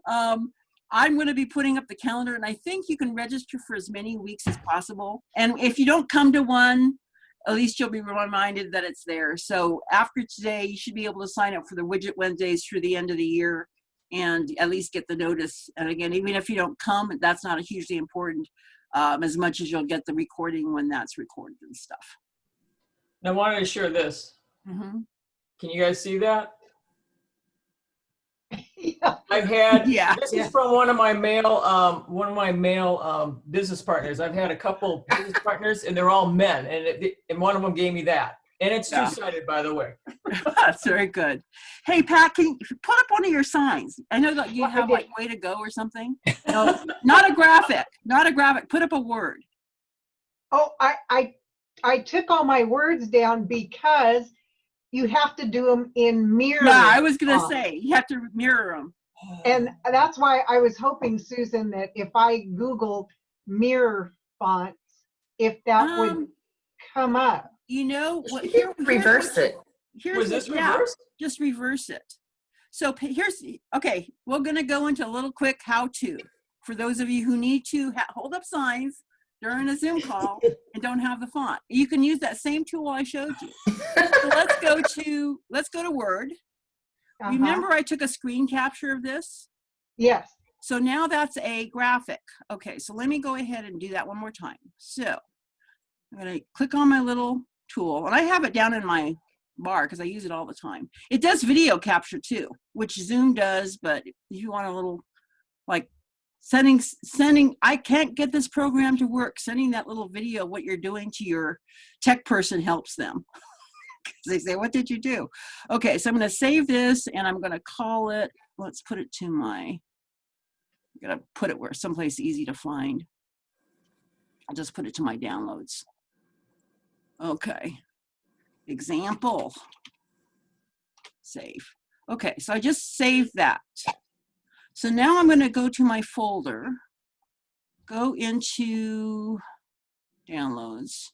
I'm going to be putting up the calendar, and I think you can register for as many weeks as possible. And if you don't come to one, at least you'll be reminded that it's there. So after today, you should be able to sign up for the Widget Wednesdays through the end of the year and at least get the notice. And again, even if you don't come, that's not hugely important, as much as you'll get the recording when that's recorded and stuff. I wanted to share this. Mm-hmm. Can you guys see that? Yeah. I've had, this Yeah. is from one of my male business partners. I've had a couple business partners, and they're all men, and one of them gave me that. And it's two-sided, by the way. That's very good. Hey, Pat, can you put up one of your signs? I know that you have like way to go or something. No, not a graphic, not a graphic. Put up a word. Oh, I took all my words down because you have to do them in mirror. Yeah, I was going to say, you have to mirror them. And that's why I was hoping, Susan, that if I Googled mirror fonts, if that would come up. You know what? Reverse it. Was this reversed? Just reverse it. So okay, we're going to go into a little quick how-to for those of you who need to hold up signs during a Zoom call and don't have the font. You can use that same tool I showed you. So let's go to Word. Remember I took a screen capture of this? Yes. So now that's a graphic. Okay, so let me go ahead and do that one more time. So I'm going to click on my little tool, and I have it down in my bar because I use it all the time. It does video capture too, which Zoom does, but if you want a little like sending, I can't get this program to work. Sending that little video, what you're doing to your tech person helps them. They say, what did you do? Okay, so I'm going to save this and I'm going to call it, let's put it to I'm going to put it where someplace easy to find. I'll just put it to my downloads. Okay. Example. Save. Okay, so I just saved that. So now I'm going to go to my folder, go into downloads.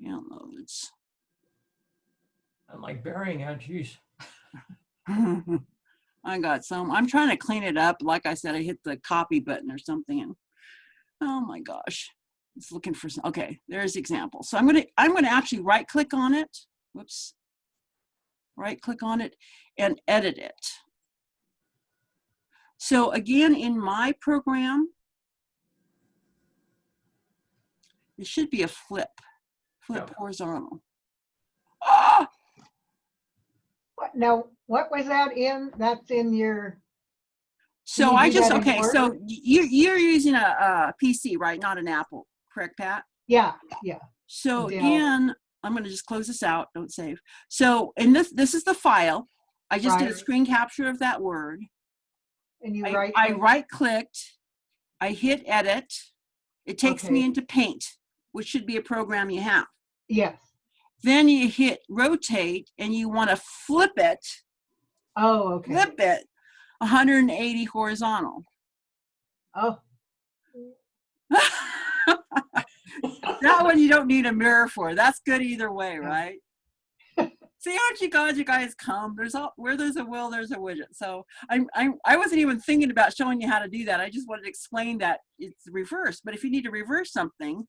Downloads. I'm like burying it, geez. I got some. I'm trying to clean it up. Like I said, I hit the copy button or something, and oh my gosh, it's looking for some. Okay, there's the example. So I'm gonna actually right click on it. Whoops. Right click on it and edit it. So again, in my program, it should be a flip Yep. horizontal. Ah! Now, what was that in? That's in your, So you I do just, that in okay, Word? so you're using a PC, right? Not an Apple, correct, Pat? yeah. So Dell. again, I'm going to just close this out. Don't save. So in this is the file. I just did a Right. screen capture of that word. And you I right clicked. I hit edit. It takes me Okay. into Paint, which should be a program you have. Yes. Then you hit rotate and you want to flip it. Oh, okay. Flip it 180 horizontal. Oh, That one you don't need a mirror for. That's good either way, Yeah. right? See, aren't you glad you guys come? Where there's a will, there's a widget. So I wasn't even thinking about showing you how to do that. I just wanted to explain that it's reversed. But if you need to reverse something,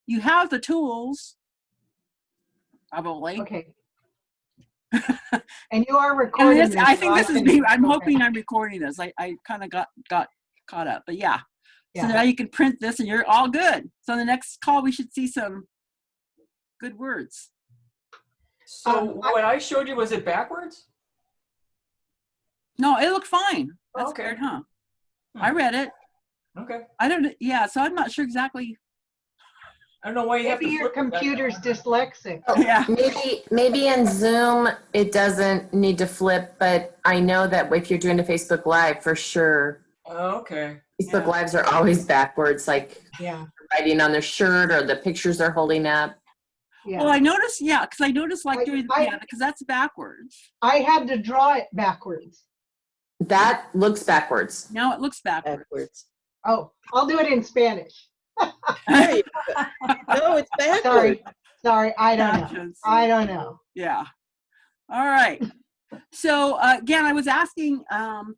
you have the tools, probably. okay. And you are And recording this, this. I think so this is can- me. I'm okay. hoping I'm recording this. I kind of got caught up, but yeah. So Yeah. now you can print this and you're all good. So the next call, we should see some good words. So I- what I showed you, was it backwards? No, it looked fine. That's Okay. weird, huh? Hmm. I read it. Okay. I don't, yeah, so I'm not sure exactly. I don't know why you have Maybe to your flip it back computer's on. dyslexic. Yeah. Maybe in Zoom, it doesn't need to flip, but I know that if you're doing a Facebook Live, for sure, Oh, okay. Facebook Yeah. Lives are always backwards, like Yeah. writing on their shirt or the pictures they're holding up. Yeah. Well, I noticed, yeah, because I noticed like doing, I- yeah, because that's backwards. I had to draw it backwards. That looks backwards. Now it looks backwards. Backwards. Oh, I'll do it in Spanish. There you go. No, it's backwards. Sorry, I don't know. Captions. I don't know. Yeah. All right. So again, I was asking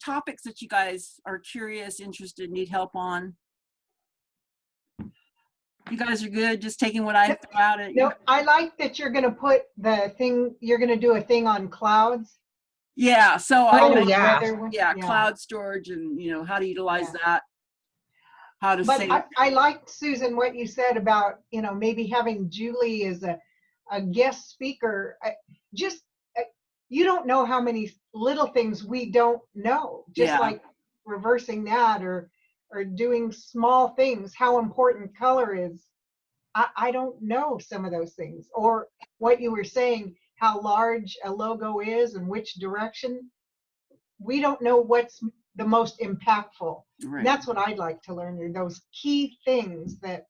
topics that you guys are curious, interested, need help on. You guys are good, just taking what I throw out at you. No, I like that you're gonna put the thing, you're gonna do a thing on clouds. Yeah, so Oh, I know, yeah. Weather one. yeah, cloud storage and, you know, how to utilize that. How to But save. I liked, Susan, what you said about, maybe having Julie as a guest speaker. You don't know how many little things we don't know, just Yeah. like reversing that or doing small things, how important color is. I don't know some of those things. Or what you were saying, how large a logo is and which direction. We don't know what's the most impactful. Right. And that's what I'd like to learn, are those key things that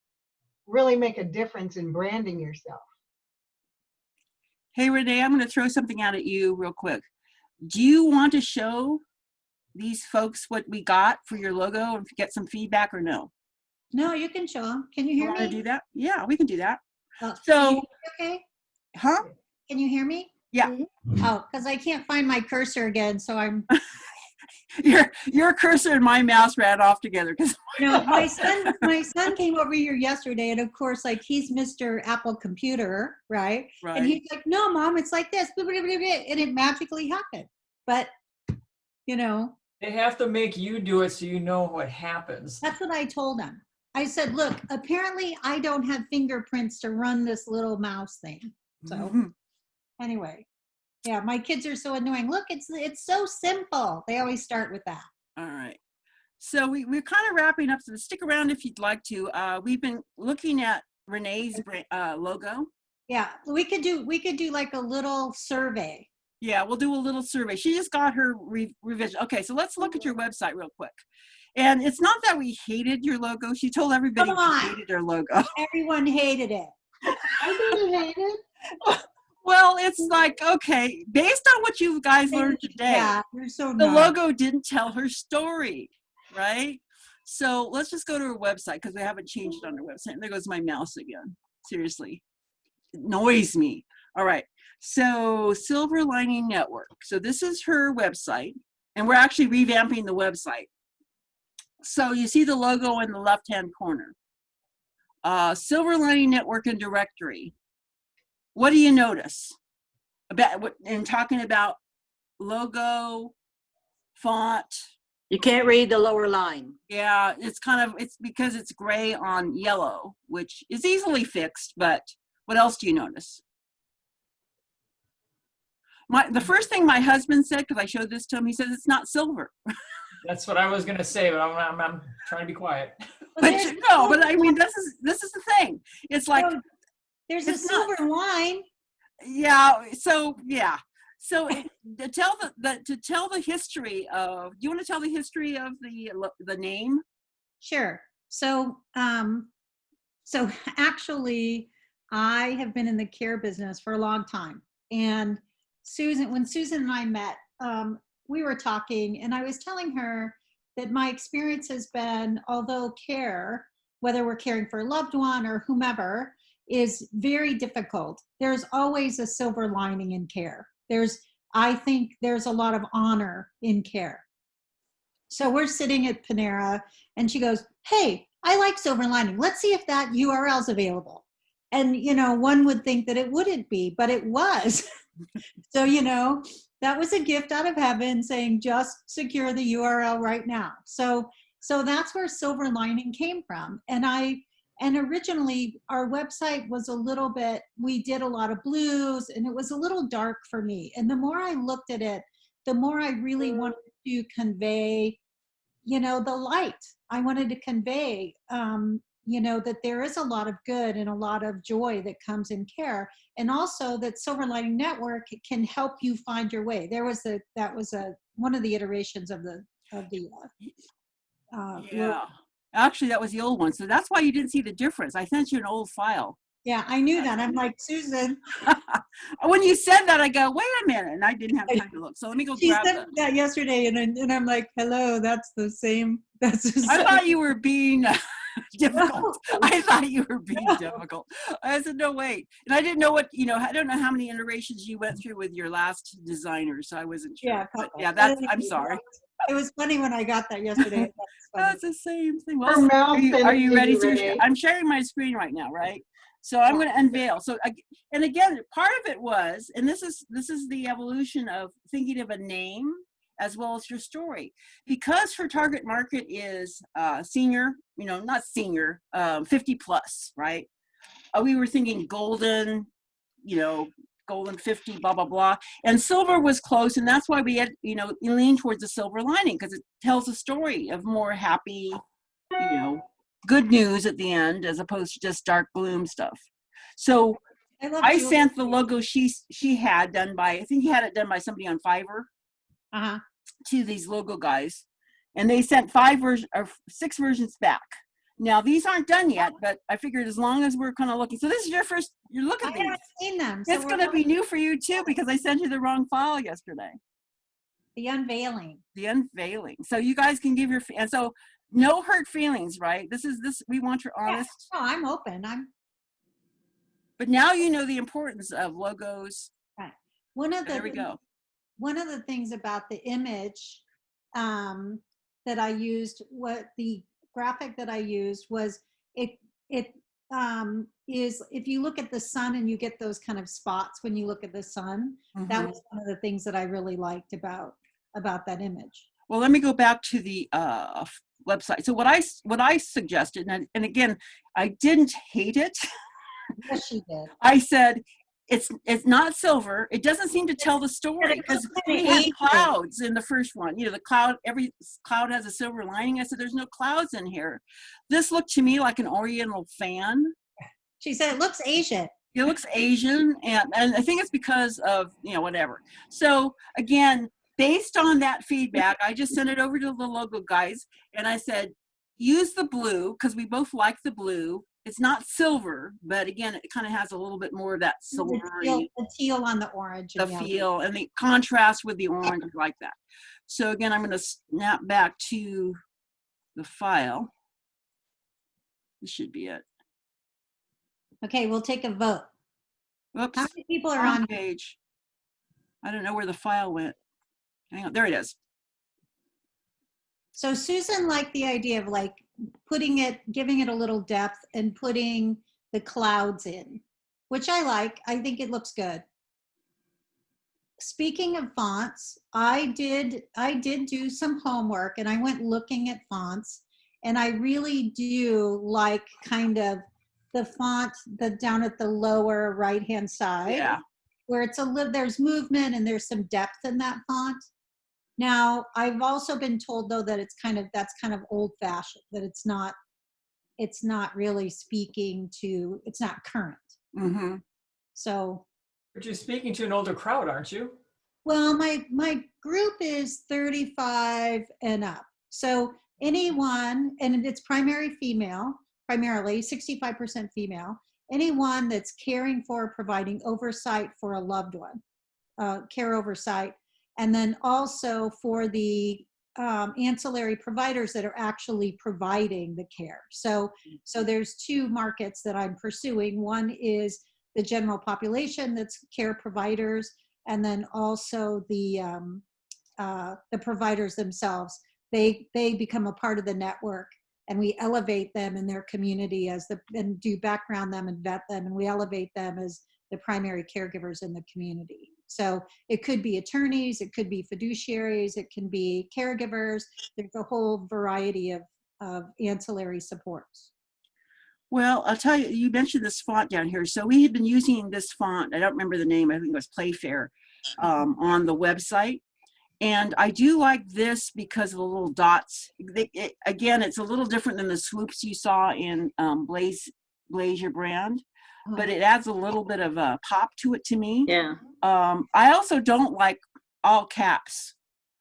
really make a difference in branding yourself. Hey, Renee, I'm going to throw something out at you real quick. Do you want to show these folks what we got for your logo and get some feedback or no? No, you can show them. Can you You hear want to me? do that? Yeah, we can do that. Oh, So- can you hear me okay? Huh? Can you hear me? Yeah. Oh, because I can't find my cursor again, so I'm. Your cursor and my mouse ran off together because My son came over here yesterday, and of course, like he's Mr. Apple Computer, right? And right. he's like, "No, Mom, it's like this," and it magically happened. But They have to make you do it so you know what happens. that's what I told him. I said, "Look, apparently, I don't have fingerprints to run this little mouse thing." So. Mhm. Anyway, yeah, my kids are so annoying. Look, it's so simple. They always start with that. All right. So we're kind of wrapping up. So stick around if you'd like to. We've been looking at Renee's logo. Yeah, we could do like a little survey. Yeah, we'll do a little survey. She just got her revision. Okay, so let's look at your website real quick. And it's not that we hated your logo. She told everybody Come we on. hated her logo. Everyone hated it. I didn't hate it. Well, it's like, okay, based on what you guys learned today, Yeah, you're so the nice. logo didn't tell her story, right? So let's just go to her website because we haven't changed it on her website. And there goes my mouse again. Seriously, it annoys me. All right, so Silver Lining Network. So this is her website, and we're actually revamping the website. So you see the logo in the left-hand corner. Silver Lining Network and Directory. What do you notice about what in talking about logo, font? You can't read the lower line. Yeah, it's because it's gray on yellow, which is easily fixed, but what else do you notice? The first thing my husband said, because I showed this to him, he says it's not silver. That's what I was gonna say, but I'm trying to be quiet. But no, but I mean, this is the thing. It's like, There's a it's not- silver line. yeah, so yeah. So to tell the history of, do you want to tell the history of the name? Sure. So, so actually, I have been in the care business for a long time. And when Susan and I met, we were talking, and I was telling her that my experience has been, although care, whether we're caring for a loved one or whomever, is very difficult, there's always a silver lining in care. I think there's a lot of honor in care. So we're sitting at Panera, and she goes, hey, I like silver lining. Let's see if that URL is available. And, one would think that it wouldn't be, but it was. So, that was a gift out of heaven saying, just secure the URL right now. So that's where silver lining came from. And originally our website was a little bit, we did a lot of blues, and it was a little dark for me. And the more I looked at it, the more I really wanted to convey, the light. I wanted to convey, that there is a lot of good and a lot of joy that comes in care. And also that Silver Lining Network can help you find your way. That was one of the iterations of the Yeah. Actually, that was the old one. So that's why you didn't see the difference. I sent you an old file. Yeah, I knew that. I'm like, Susan. When you said that, I go, wait a minute. And I didn't have time to look. So let me go She grab said that. that yesterday, and I'm like, hello, that's the same. That's the I same. thought you were being difficult. I thought you were being difficult. I said, no, wait. And I didn't know I don't know how many iterations you went through with your last designer. So I wasn't sure. Yeah, But yeah, I'm sorry. It was funny when I got that yesterday. That's the same thing. Her Well, mouth are you ready to? Renee. I'm sharing my screen right now, right? So I'm going to unveil. So, and again, part of it was, and this is the evolution of thinking of a name as well as your story, because her target market is senior, not senior, 50 plus, right? We were thinking golden, golden 50, blah, blah, blah. And silver was close. And that's why we had, lean towards the silver lining, because it tells a story of more happy, good news at the end, as opposed to just dark gloom stuff. So I sent the logo she had done by, I think he had it done by somebody on Fiverr to these logo guys. And they sent 6 versions back. Now, these aren't done yet, but I figured as long as we're kind of looking. So this is you're looking at these. I haven't seen them. It's going to be new for you too, because I sent you the wrong file yesterday. The unveiling. The unveiling. So you guys can give and so no hurt feelings, right? We want your honest. Yeah. No, I'm open. But now you know the importance of logos. Right. There we go. One of the things about the image that I used, what the graphic that I used was is if you look at the sun and you get those kind of spots when you look at the sun, that was one of the things that I really liked about that image. Well, let me go back to the website. So what I suggested, and again, I didn't hate it. Yes, she did. I said, it's not silver. It doesn't seem to tell the story, because we had clouds in the first one. The cloud, every cloud has a silver lining. I said, there's no clouds in here. This looked to me like an oriental fan. She said, it looks Asian. It looks Asian, and I think it's because of, whatever. So again, based on that feedback, I just sent it over to the logo guys and I said, use the blue because we both like the blue. It's not silver, but again, it kind of has a little bit more of that silvery, The teal on the orange. the and yellow. feel and the contrast with the orange, I like that. So again, I'm going to snap back to the file. This should be it. Okay, we'll take a vote. Whoops. How many people are Wrong on? page. I don't know where the file went. Hang on, there it is. So Susan liked the idea of like putting it, giving it a little depth and putting the clouds in, which I like. I think it looks good. Speaking of fonts, I did do some homework and I went looking at fonts, and I really do like kind of the font down at the lower right hand side. Yeah. Where it's a little, there's movement and there's some depth in that font. Now, I've also been told though that that's kind of old fashioned, that it's not really speaking to, it's not current. Mm-hmm. So, But you're speaking to an older crowd, aren't you? well, my group is 35 and up. So anyone, and it's primarily 65% female, anyone that's caring for, providing oversight for a loved one, care oversight, and then also for the ancillary providers that are actually providing the care. So there's two markets that I'm pursuing. One is the general population that's care providers, and then also the providers themselves. They become a part of the network, and we elevate them in their community and do background them and vet them, and we elevate them as the primary caregivers in the community. So it could be attorneys, it could be fiduciaries, it can be caregivers. There's a whole variety of ancillary supports. Well, I'll tell you, you mentioned this font down here. So we had been using this font, I don't remember the name, I think it was Playfair, on the website. And I do like this because of the little dots. Again, it's a little different than the swoops you saw in Blaze Your Brand, but it adds a little bit of a pop to it to me. Yeah. I also don't like all caps.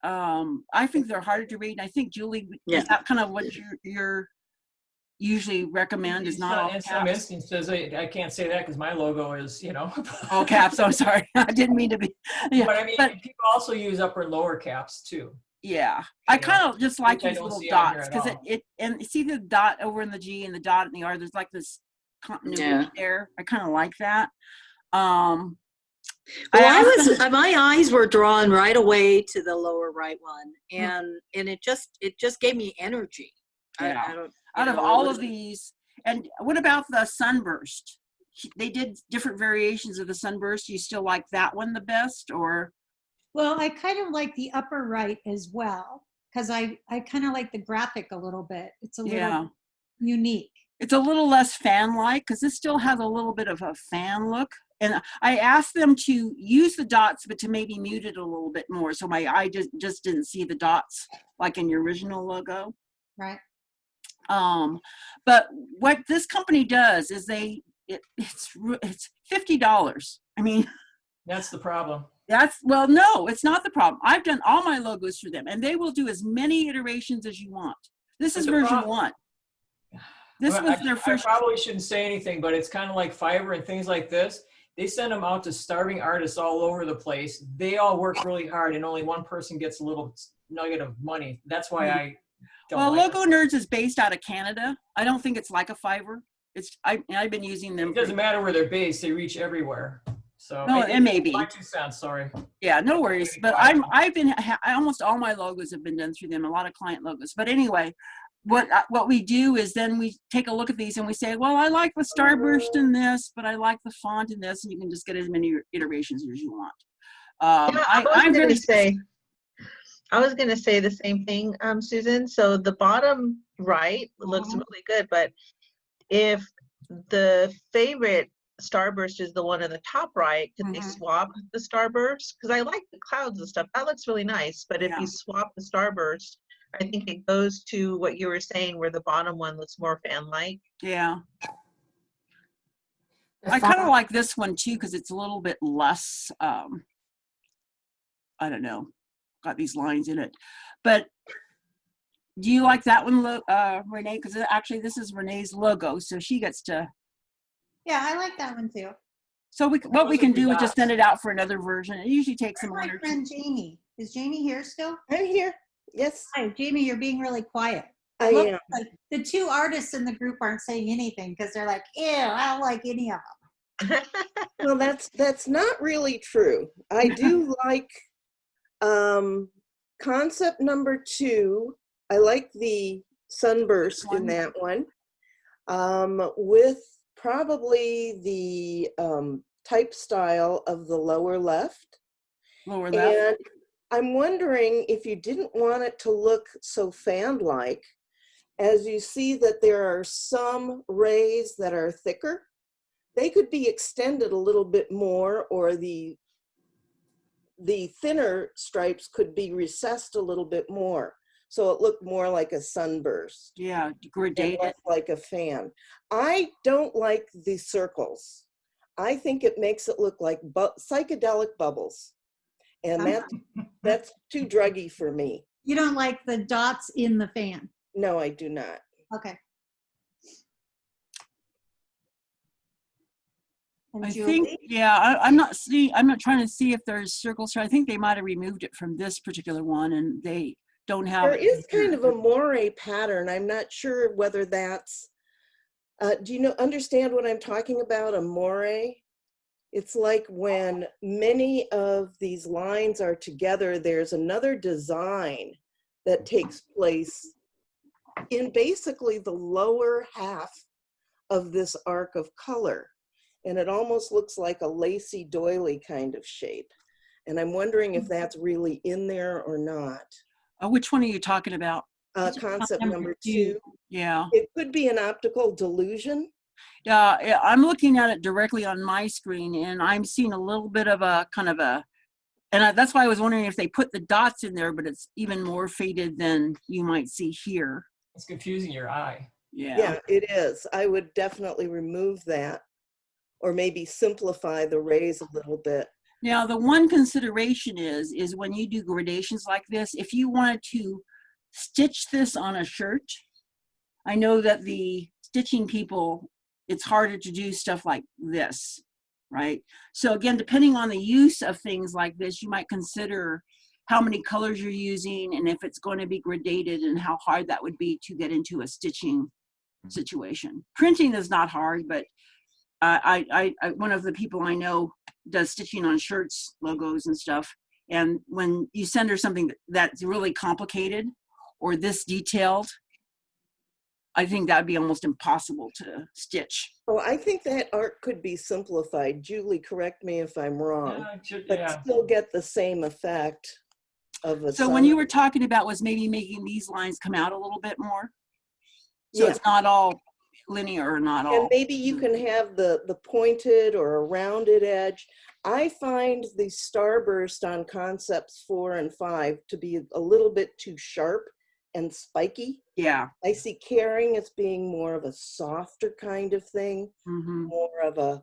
I think they're harder to read. And I think, Julie, is that kind of what you're usually recommend, is not all in caps? some instances, I can't say that because my logo is, all caps. I'm sorry. I didn't mean to be. Yeah, But I mean, people also use upper and lower caps too. yeah. I kind of just like Which I these don't little see on here dots at because all. and see the dot over in the G and the dot in the R. There's like this continuity there. I kind of like that. Well, my eyes were drawn right away to the lower right one, and it just gave me energy. Yeah. I don't, Out of all of these, and what about the sunburst? They did different variations of the sunburst. Do you still like that one the best, or? Well, I kind of like the upper right as well, because I kind of like the graphic a little bit. It's a little unique. It's a little less fan-like because this still has a little bit of a fan look. And I asked them to use the dots, but to maybe mute it a little bit more. So my eye just didn't see the dots like in your original logo. Right. But what this company does is it's $50. I mean, That's the problem. well, no, it's not the problem. I've done all my logos for them, and they will do as many iterations as you want. This is version 1. This was their first. I probably shouldn't say anything, but it's kind of like Fiverr and things like this. They send them out to starving artists all over the place. They all work really hard, and only one person gets a little nugget of money. That's why I don't like Logo Nerds is based out of Canada. I don't think it's like a Fiverr. I've been using them. It doesn't matter where they're based; they reach everywhere. So no, it may be. My 2 cents. Sorry. Yeah, no worries. But almost all my logos have been done through them. A lot of client logos. But anyway, what we do is then we take a look at these and we say, well, I like the starburst in this, but I like the font in this, and you can just get as many iterations as you want. I was going to say the same thing, Susan. So the bottom right looks really good, but if the favorite starburst is the one in the top right, can they swap the starburst? Because I like the clouds and stuff. That looks really nice. But if you swap the starburst, I think it goes to what you were saying, where the bottom one looks more fan-like. Yeah. I kind of like this one too because it's a little bit less, I don't know, got these lines in it. But do you like that one, Renee? Because actually this is Renee's logo, so she gets to. Yeah, I like that one too. So what we Those are can good do is just dots. send it out for another version. It usually takes them Where's 1 my or 2. friend Jamie? Is Jamie here still? I'm here. Yes, Hi, Jamie, you're being really quiet. I It looks am. like the 2 artists in the group aren't saying anything because they're like, ew, I don't like any of them. Well, that's not really true. I do like concept number 2. I like the sunburst in that one. With probably the type style of the lower left. Lower left. And I'm wondering if you didn't want it to look so fan-like, as you see that there are some rays that are thicker. They could be extended a little bit more, or the thinner stripes could be recessed a little bit more, so it looked more like a sunburst. Yeah, And gradated. less like a fan. I don't like the circles. I think it makes it look like psychedelic bubbles. And that's too druggy for me. You don't like the dots in the fan. No, I do not. Okay. And I Julie? think, yeah, I'm not trying to see if there's circles. I think they might have removed it from this particular one, and they don't have There it is here. kind of a moire pattern. I'm not sure whether that's, do you understand what I'm talking about, a moire? It's like when many of these lines are together, there's another design that takes place in basically the lower half of this arc of color. And it almost looks like a lacy doily kind of shape. And I'm wondering if that's really in there or not. Which one are you talking about? Concept number 2. Yeah. It could be an optical delusion. Yeah, I'm looking at it directly on my screen, and I'm seeing a little bit of a kind of a, and that's why I was wondering if they put the dots in there, but it's even more faded than you might see here. It's confusing your eye. Yeah, it is. I would definitely remove that, or maybe simplify the rays a little bit. Now, the one consideration is when you do gradations like this, if you wanted to stitch this on a shirt, I know that the stitching people, it's harder to do stuff like this, right? So again, depending on the use of things like this, you might consider how many colors you're using and if it's going to be gradated and how hard that would be to get into a stitching situation. Printing is not hard, but one of the people I know does stitching on shirts, logos and stuff. And when you send her something that's really complicated or this detailed, I think that'd be almost impossible to stitch. Oh, I think that art could be simplified. Julie, correct me if I'm wrong, but still get the same effect of a So when you were talking about was maybe making these lines come out a little bit more. So it's not all linear or not all. And maybe you can have the pointed or a rounded edge. I find the starburst on concepts 4 and 5 to be a little bit too sharp and spiky. Yeah. I see caring as being more of a softer kind of thing, more of a,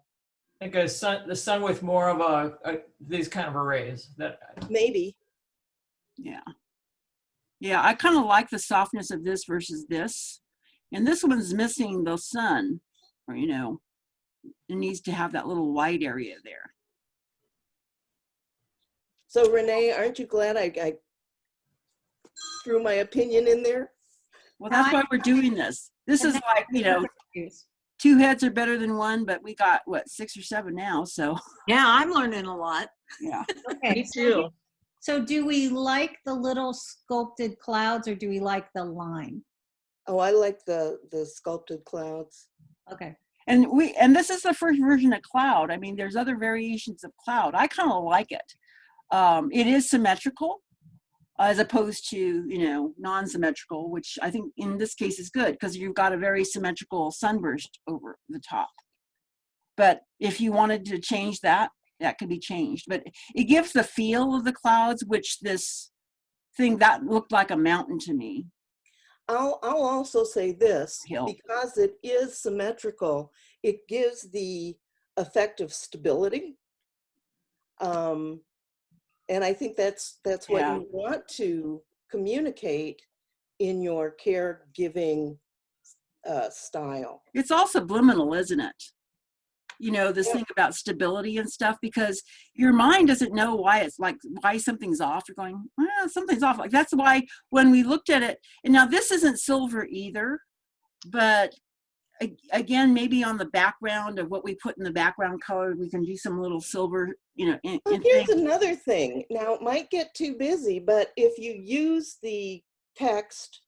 Like the sun with more of these kind of arrays. That maybe. Yeah. Yeah, I kind of like the softness of this versus this. And this one's missing the sun, or, you know, it needs to have that little white area there. So Renee, aren't you glad I threw my opinion in there? Well, that's why we're doing this. This is like, you know, 2 heads are better than 1, but we got, what, 6 or 7 now, so. Yeah, I'm learning a lot. Yeah. Okay. Me too. So do we like the little sculpted clouds or do we like the line? Oh, I like the sculpted clouds. Okay. And this is the first version of cloud. I mean, there's other variations of cloud. I kind of like it. It is symmetrical as opposed to, you know, non-symmetrical, which I think in this case is good because you've got a very symmetrical sunburst over the top. But if you wanted to change that, that could be changed. But it gives the feel of the clouds, which this thing that looked like a mountain to me. I'll also say this, because it is symmetrical, it gives the effect of stability. And I think that's what Yeah. you want to communicate in your caregiving style. It's all subliminal, isn't it? You know, this Yeah. thing about stability and stuff, because your mind doesn't know why it's like, why something's off. You're going, well, something's off. Like, that's why when we looked at it, and now this isn't silver either, but again, maybe on the background of what we put in the background color, we can do some little silver, you know, Well, here's another thing. Now, it might get too busy, but if you use the text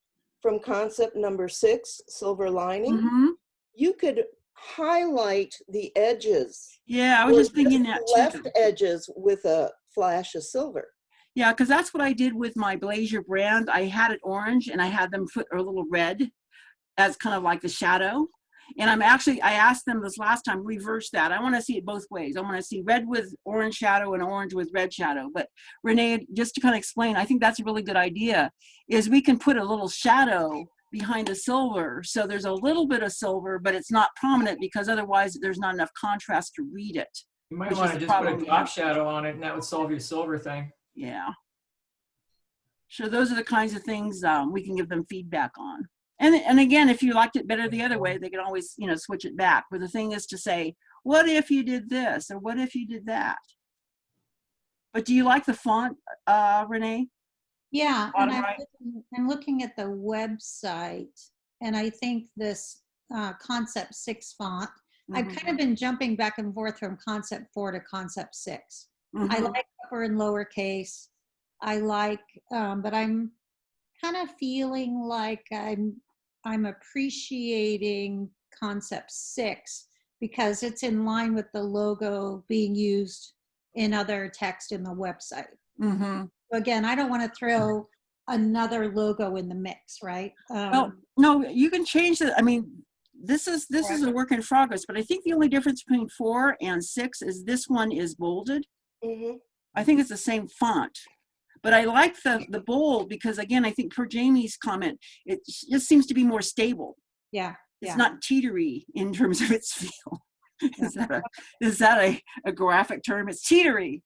from concept number 6, silver lining, Mm-hmm. you could highlight the edges. Yeah, I was or just thinking that too. left edges with a flash of silver. Yeah, because that's what I did with my Blazer brand. I had it orange and I had them put a little red as kind of like the shadow. And I asked them this last time, reverse that. I want to see it both ways. I want to see red with orange shadow and orange with red shadow. But Renee, just to kind of explain, I think that's a really good idea, is we can put a little shadow behind the silver. So there's a little bit of silver, but it's not prominent, because otherwise there's not enough contrast to read it. You might Which want is to the just put a problem we drop have. shadow on it, and that would solve your silver thing. Yeah. So those are the kinds of things we can give them feedback on. And again, if you liked it better the other way, they can always, you know, switch it back. But the thing is to say, what if you did this, or what if you did that? But do you like the font, Renee? Yeah, Bottom and right. I'm looking at the website, and I think this concept 6 font, I've Mhm. kind of been jumping back and forth from concept 4 to concept 6. I Mhm. like upper and lowercase. I like, but I'm kind of feeling like I'm appreciating concept 6 because it's in line with the logo being used in other text in the website. Mhm. Again, I don't want to throw another logo in the mix, right? Well, no, you can change it. I mean, this is a work in progress, but I think the only difference between 4 and 6 is this one is bolded. Mm-hmm. I think it's the same font, but I like the bold because, again, I think per Jamie's comment, it just seems to be more stable. Yeah. It's Yeah. not teetery in terms of its feel. Is that a graphic term? It's teetery.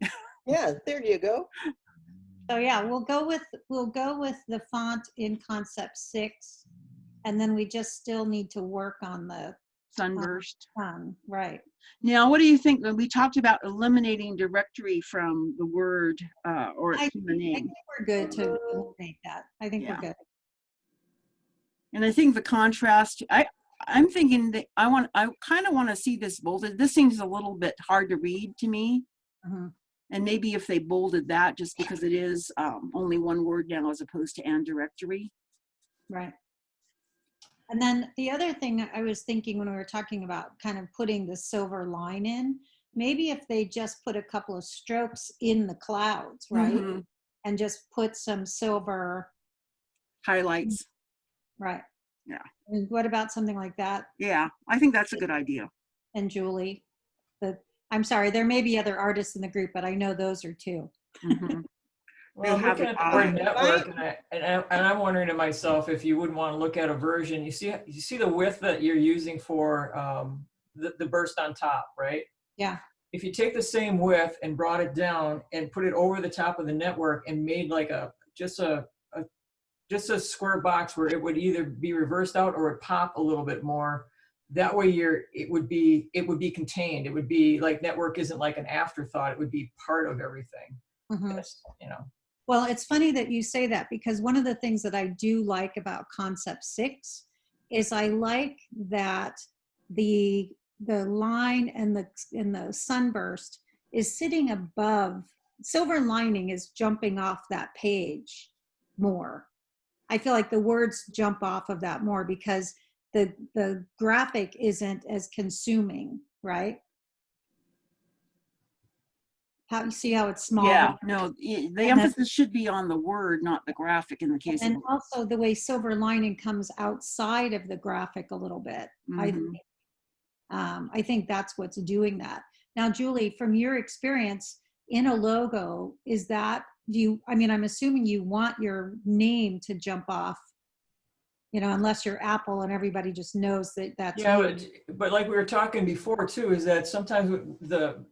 Yeah, there you go. So yeah, we'll go with the font in concept 6, and then we just still need to work on the Sunburst. right. Now, what do you think? We talked about eliminating directory from the word or I from the name. think we're good to eliminate that. I think Yeah. we're good. And I think the contrast, I'm thinking that I kind of want to see this bolded. This seems a little bit hard to read to me. Mhm. And maybe if they bolded that, just because it is only one word now as opposed to and directory. Right. And then the other thing I was thinking when we were talking about kind of putting the silver line in, maybe if they just put a couple of strokes in the clouds, right? Mhm. And just put some silver, Highlights. right? Yeah. And what about something like that? Yeah, I think that's a good idea. And Julie, I'm sorry, there may be other artists in the group, but I know those are 2. Mhm. Well, I'm have looking the at the word eye. network, and I'm wondering to myself if you wouldn't want to look at a version. You see the width that you're using for the burst on top, right? Yeah. If you take the same width and brought it down and put it over the top of the network and made like just a square box where it would either be reversed out or it pop a little bit more. That way it would be contained. It would be like network isn't like an afterthought. It would be part of everything. Mhm. Yes, you know. Well, it's funny that you say that because one of the things that I do like about concept 6 is I like that the line and the sunburst is sitting above. Silver lining is jumping off that page more. I feel like the words jump off of that more because the graphic isn't as consuming, right? How you see how it's smaller? Yeah, no, the emphasis should be on the word, not the graphic in the case of. And also the way silver lining comes outside of the graphic a little bit. Mhm. I think that's what's doing that. Now, Julie, from your experience in a logo, I'm assuming you want your name to jump off, unless you're Apple and everybody just knows that that's Yeah, you. but like we were talking before too, is that sometimes the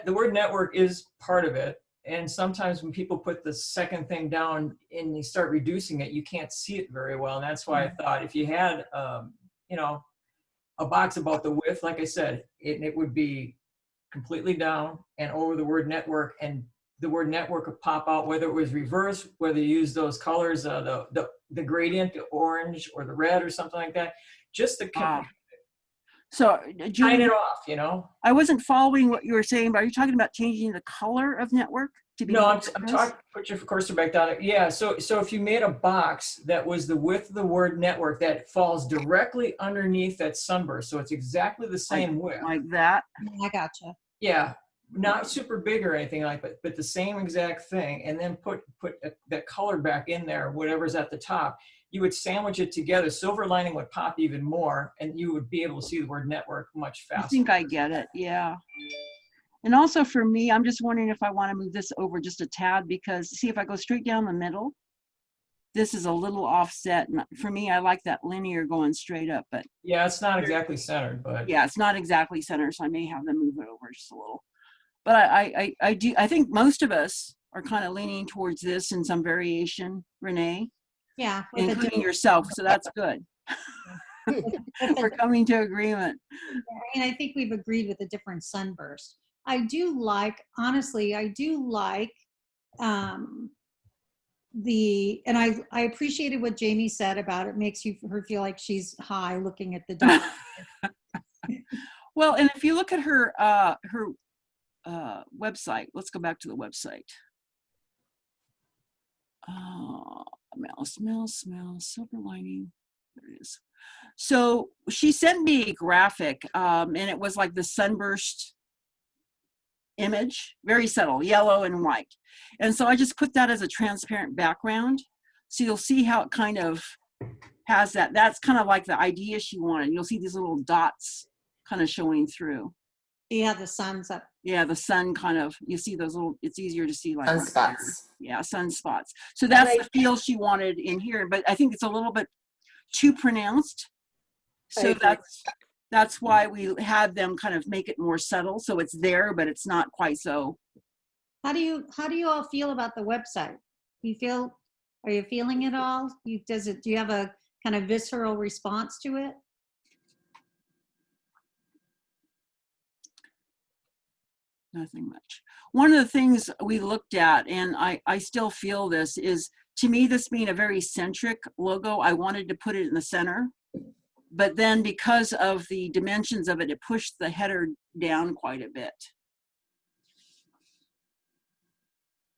word network is part of it, and sometimes when people put the second thing down and you start reducing it, you can't see it very well. And that's why I thought if you had, you know, a box about the width, like I said, it would be completely down and over the word network, and the word network would pop out, whether it was reverse, whether you use those colors, the gradient, the orange or the red or something like that, just to So, kind Julie, it off, you know? I wasn't following what you were saying, but are you talking about changing the color of network to be? No, more I'm diverse? talking, put your cursor back down. Yeah, so if you made a box that was the width of the word network that falls directly underneath that sunburst, so it's exactly the same width. Like that? I gotcha. Yeah, not super big or anything like that, but the same exact thing, and then put that color back in there, whatever's at the top. You would sandwich it together. Silver lining would pop even more, and you would be able to see the word network much faster. I think I get it, yeah. And also for me, I'm just wondering if I want to move this over just a tad, because see, if I go straight down the middle, this is a little offset. And for me, I like that linear going straight up, but yeah, it's not exactly centered, but yeah, it's not exactly centered, so I may have them move it over just a little. But I think most of us are kind of leaning towards this in some variation, Renee, Yeah. with a including different- yourself, so that's good. with a We're coming to agreement. And I think we've agreed with a different sunburst. I do like, honestly, I do like and I appreciated what Jamie said about it makes her feel like she's high looking at the dog. Well, and if you look at her website, let's go back to the website. Smell, silver lining. There it is. So she sent me a graphic, and it was like the sunburst image, very subtle, yellow and white. And so I just put that as a transparent background. So you'll see how it kind of has that. That's kind of like the idea she wanted. You'll see these little dots kind of showing through. Yeah, the sun's up. Yeah, the sun kind of, you see those little, it's easier to see like Sunspots. yeah, sunspots. So that's the feel she wanted in here, but I think it's a little bit too pronounced. So that's why we had them kind of make it more subtle, so it's there, but it's not quite so. How do you all feel about the website? Are you feeling it all? Do you have a kind of visceral response to it? Nothing much. One of the things we looked at, and I still feel this, is to me, this being a very centric logo, I wanted to put it in the center. But then because of the dimensions of it, it pushed the header down quite a bit.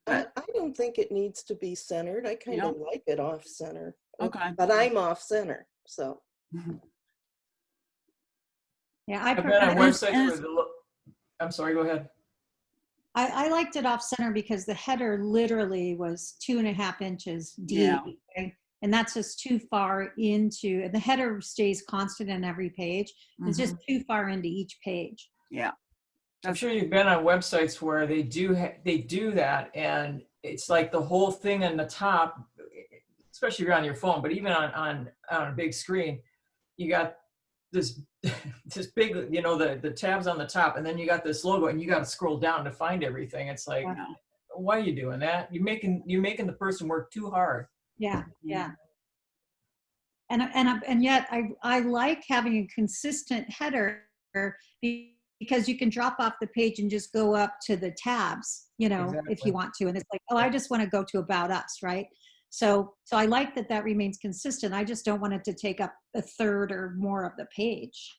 I don't think it needs to be centered. I kind of like it off center. Okay. But I'm off center, so. Yeah, I've been on websites where I'm sorry, go ahead. I liked it off center because the header literally was 2.5 inches deep. Yeah. Okay? And that's just too far into, and the header stays constant in every page. It's just too far into each page. Yeah. I'm sure you've been on websites where they do that, and it's like the whole thing on the top, especially if you're on your phone, but even on a big screen, you got this this big, you know, the tabs on the top, and then you got this logo, and you got to scroll down to find everything. It's like, why are you doing that? You're making the person work too hard. Yeah, yeah. And yet I like having a consistent header because you can drop off the page and just go up to the tabs, you know, if you want to. And it's like, oh, I just want to go to About Us, right? So I like that remains consistent. I just don't want it to take up a third or more of the page.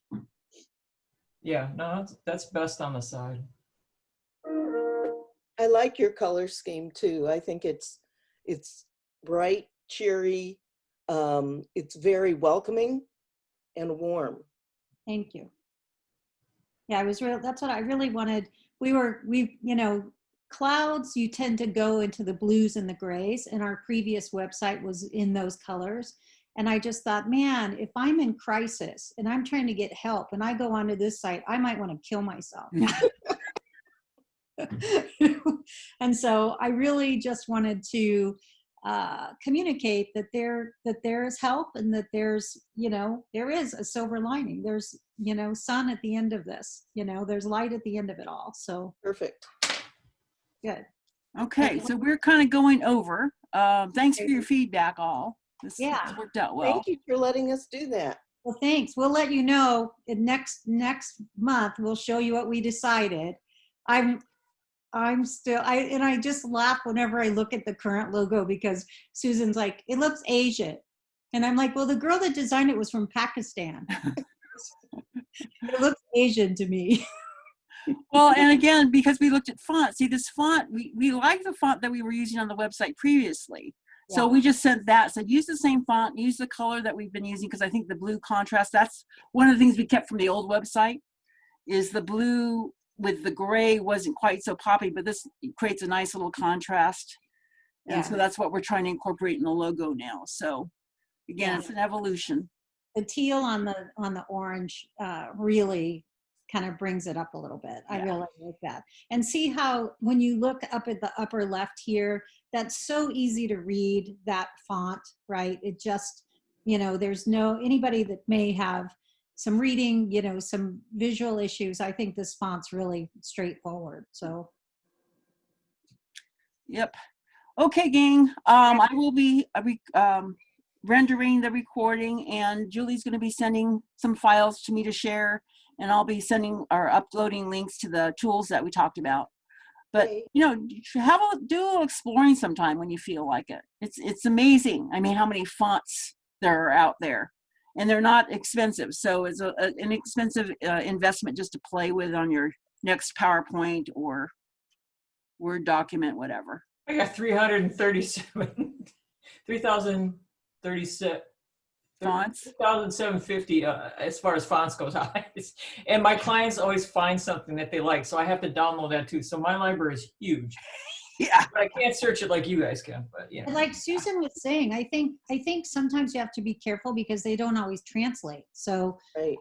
Yeah, no, that's best on the side. I like your color scheme too. I think it's bright, cheery. It's very welcoming and warm. Thank you. Yeah, that's what I really wanted. Clouds, you tend to go into the blues and the grays, and our previous website was in those colors. And I just thought, man, if I'm in crisis and I'm trying to get help and I go onto this site, I might want to kill myself. And so I really just wanted to communicate that there is help, and that there is a silver lining. There's, sun at the end of this, there's light at the end of it all. So perfect. Good. Okay, so we're kind of going over. Thanks for Okay. your feedback, all. This Yeah. worked out well. Thank you for letting us do that. Well, thanks. We'll let you know next month. We'll show you what we decided. I'm still I just laugh whenever I look at the current logo because Susan's like, it looks Asian. And I'm like, well, the girl that designed it was from Pakistan. It looks Asian to me. Well, and again, because we looked at font, see this font, we like the font that we were using on the website previously. So Yeah. we just sent that, said use the same font, use the color that we've been using, because I think the blue contrast, that's one of the things we kept from the old website, is the blue with the gray wasn't quite so poppy, but this creates a nice little contrast. And so that's what we're trying to incorporate in the logo now. So again, it's an evolution. The teal on the orange really kind of brings it up a little bit. I really like that. And see how when you look up at the upper left here, that's so easy to read, that font, right? It just, there's anybody that may have some reading, some visual issues. I think this font's really straightforward. So. Yep. Okay, gang. I will be rendering the recording, and Julie's going to be sending some files to me to share, and I'll be sending or uploading links to the tools that we talked about. But Okay. do a little exploring sometime when you feel like it. It's amazing. I mean, how many fonts there are out there, and they're not expensive. So it's an inexpensive investment just to play with on your next PowerPoint or Word document, whatever. I got 3,037 Fonts. 3,750 as far as fonts goes. And my clients always find something that they like, so I have to download that too. So my library is huge. Yeah. But I can't search it like you guys can. But Like Susan was saying, I think sometimes you have to be careful because they don't always translate. So Right.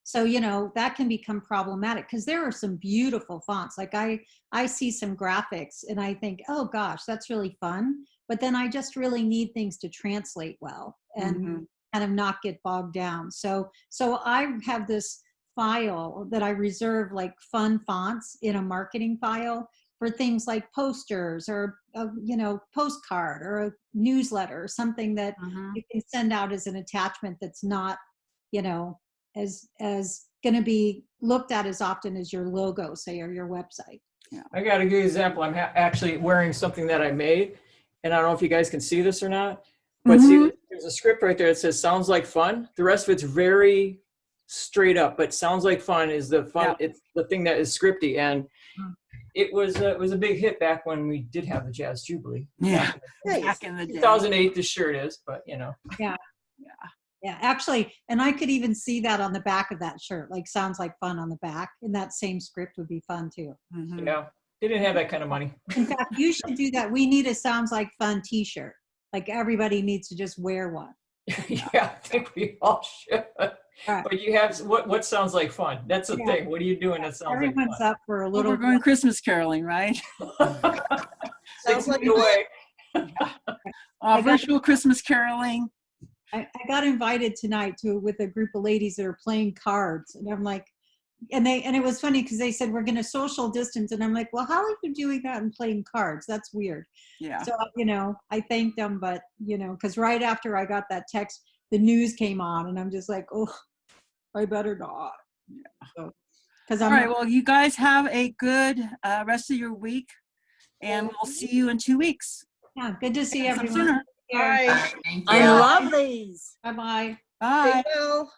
so that can become problematic because there are some beautiful fonts. Like I see some graphics and I think, oh gosh, that's really fun. But then I just really need things to translate well and kind of not get bogged down. So I have this file that I reserve like fun fonts in a marketing file for things like posters or postcard or a newsletter or something that you can send out as an attachment that's not as going to be looked at as often as your logo, say, or your website. Yeah. I got a good example. I'm actually wearing something that I made, and I don't know if you guys can see this or not, but see, there's a script right there that says "sounds like fun." The rest of it's very straight up, but "sounds like fun" is the fun. Yeah. It's the thing that is scripty, and it was a big hit back when we did have the Jazz Jubilee. Yeah, back in the day. 2008, this shirt is, but Yeah, actually, and I could even see that on the back of that shirt, like "sounds like fun" on the back, and that same script would be fun too. Yeah, they didn't have that kind of money. In fact, you should do that. We need a "sounds like fun" t-shirt. Like everybody needs to just wear one. Yeah, I think we all should. Right. But you have what sounds like fun? That's the thing. What are you doing that sounds like fun? Everyone's up for a little. We're going Christmas caroling, right? Sounds like a way. Virtual Christmas caroling. I got invited tonight with a group of ladies that are playing cards, and I'm like, and it was funny because they said we're going to social distance, and I'm like, well, how are you doing that and playing cards? That's weird. Yeah. So I thanked them, but because right after I got that text, the news came on, and I'm just like, oh, I better not. Yeah. So, all right. Well, you guys have a good rest of your week, and we'll see you in 2 weeks. Yeah. Good to see everyone. Bye. I love these. Bye-bye. Bye. Well.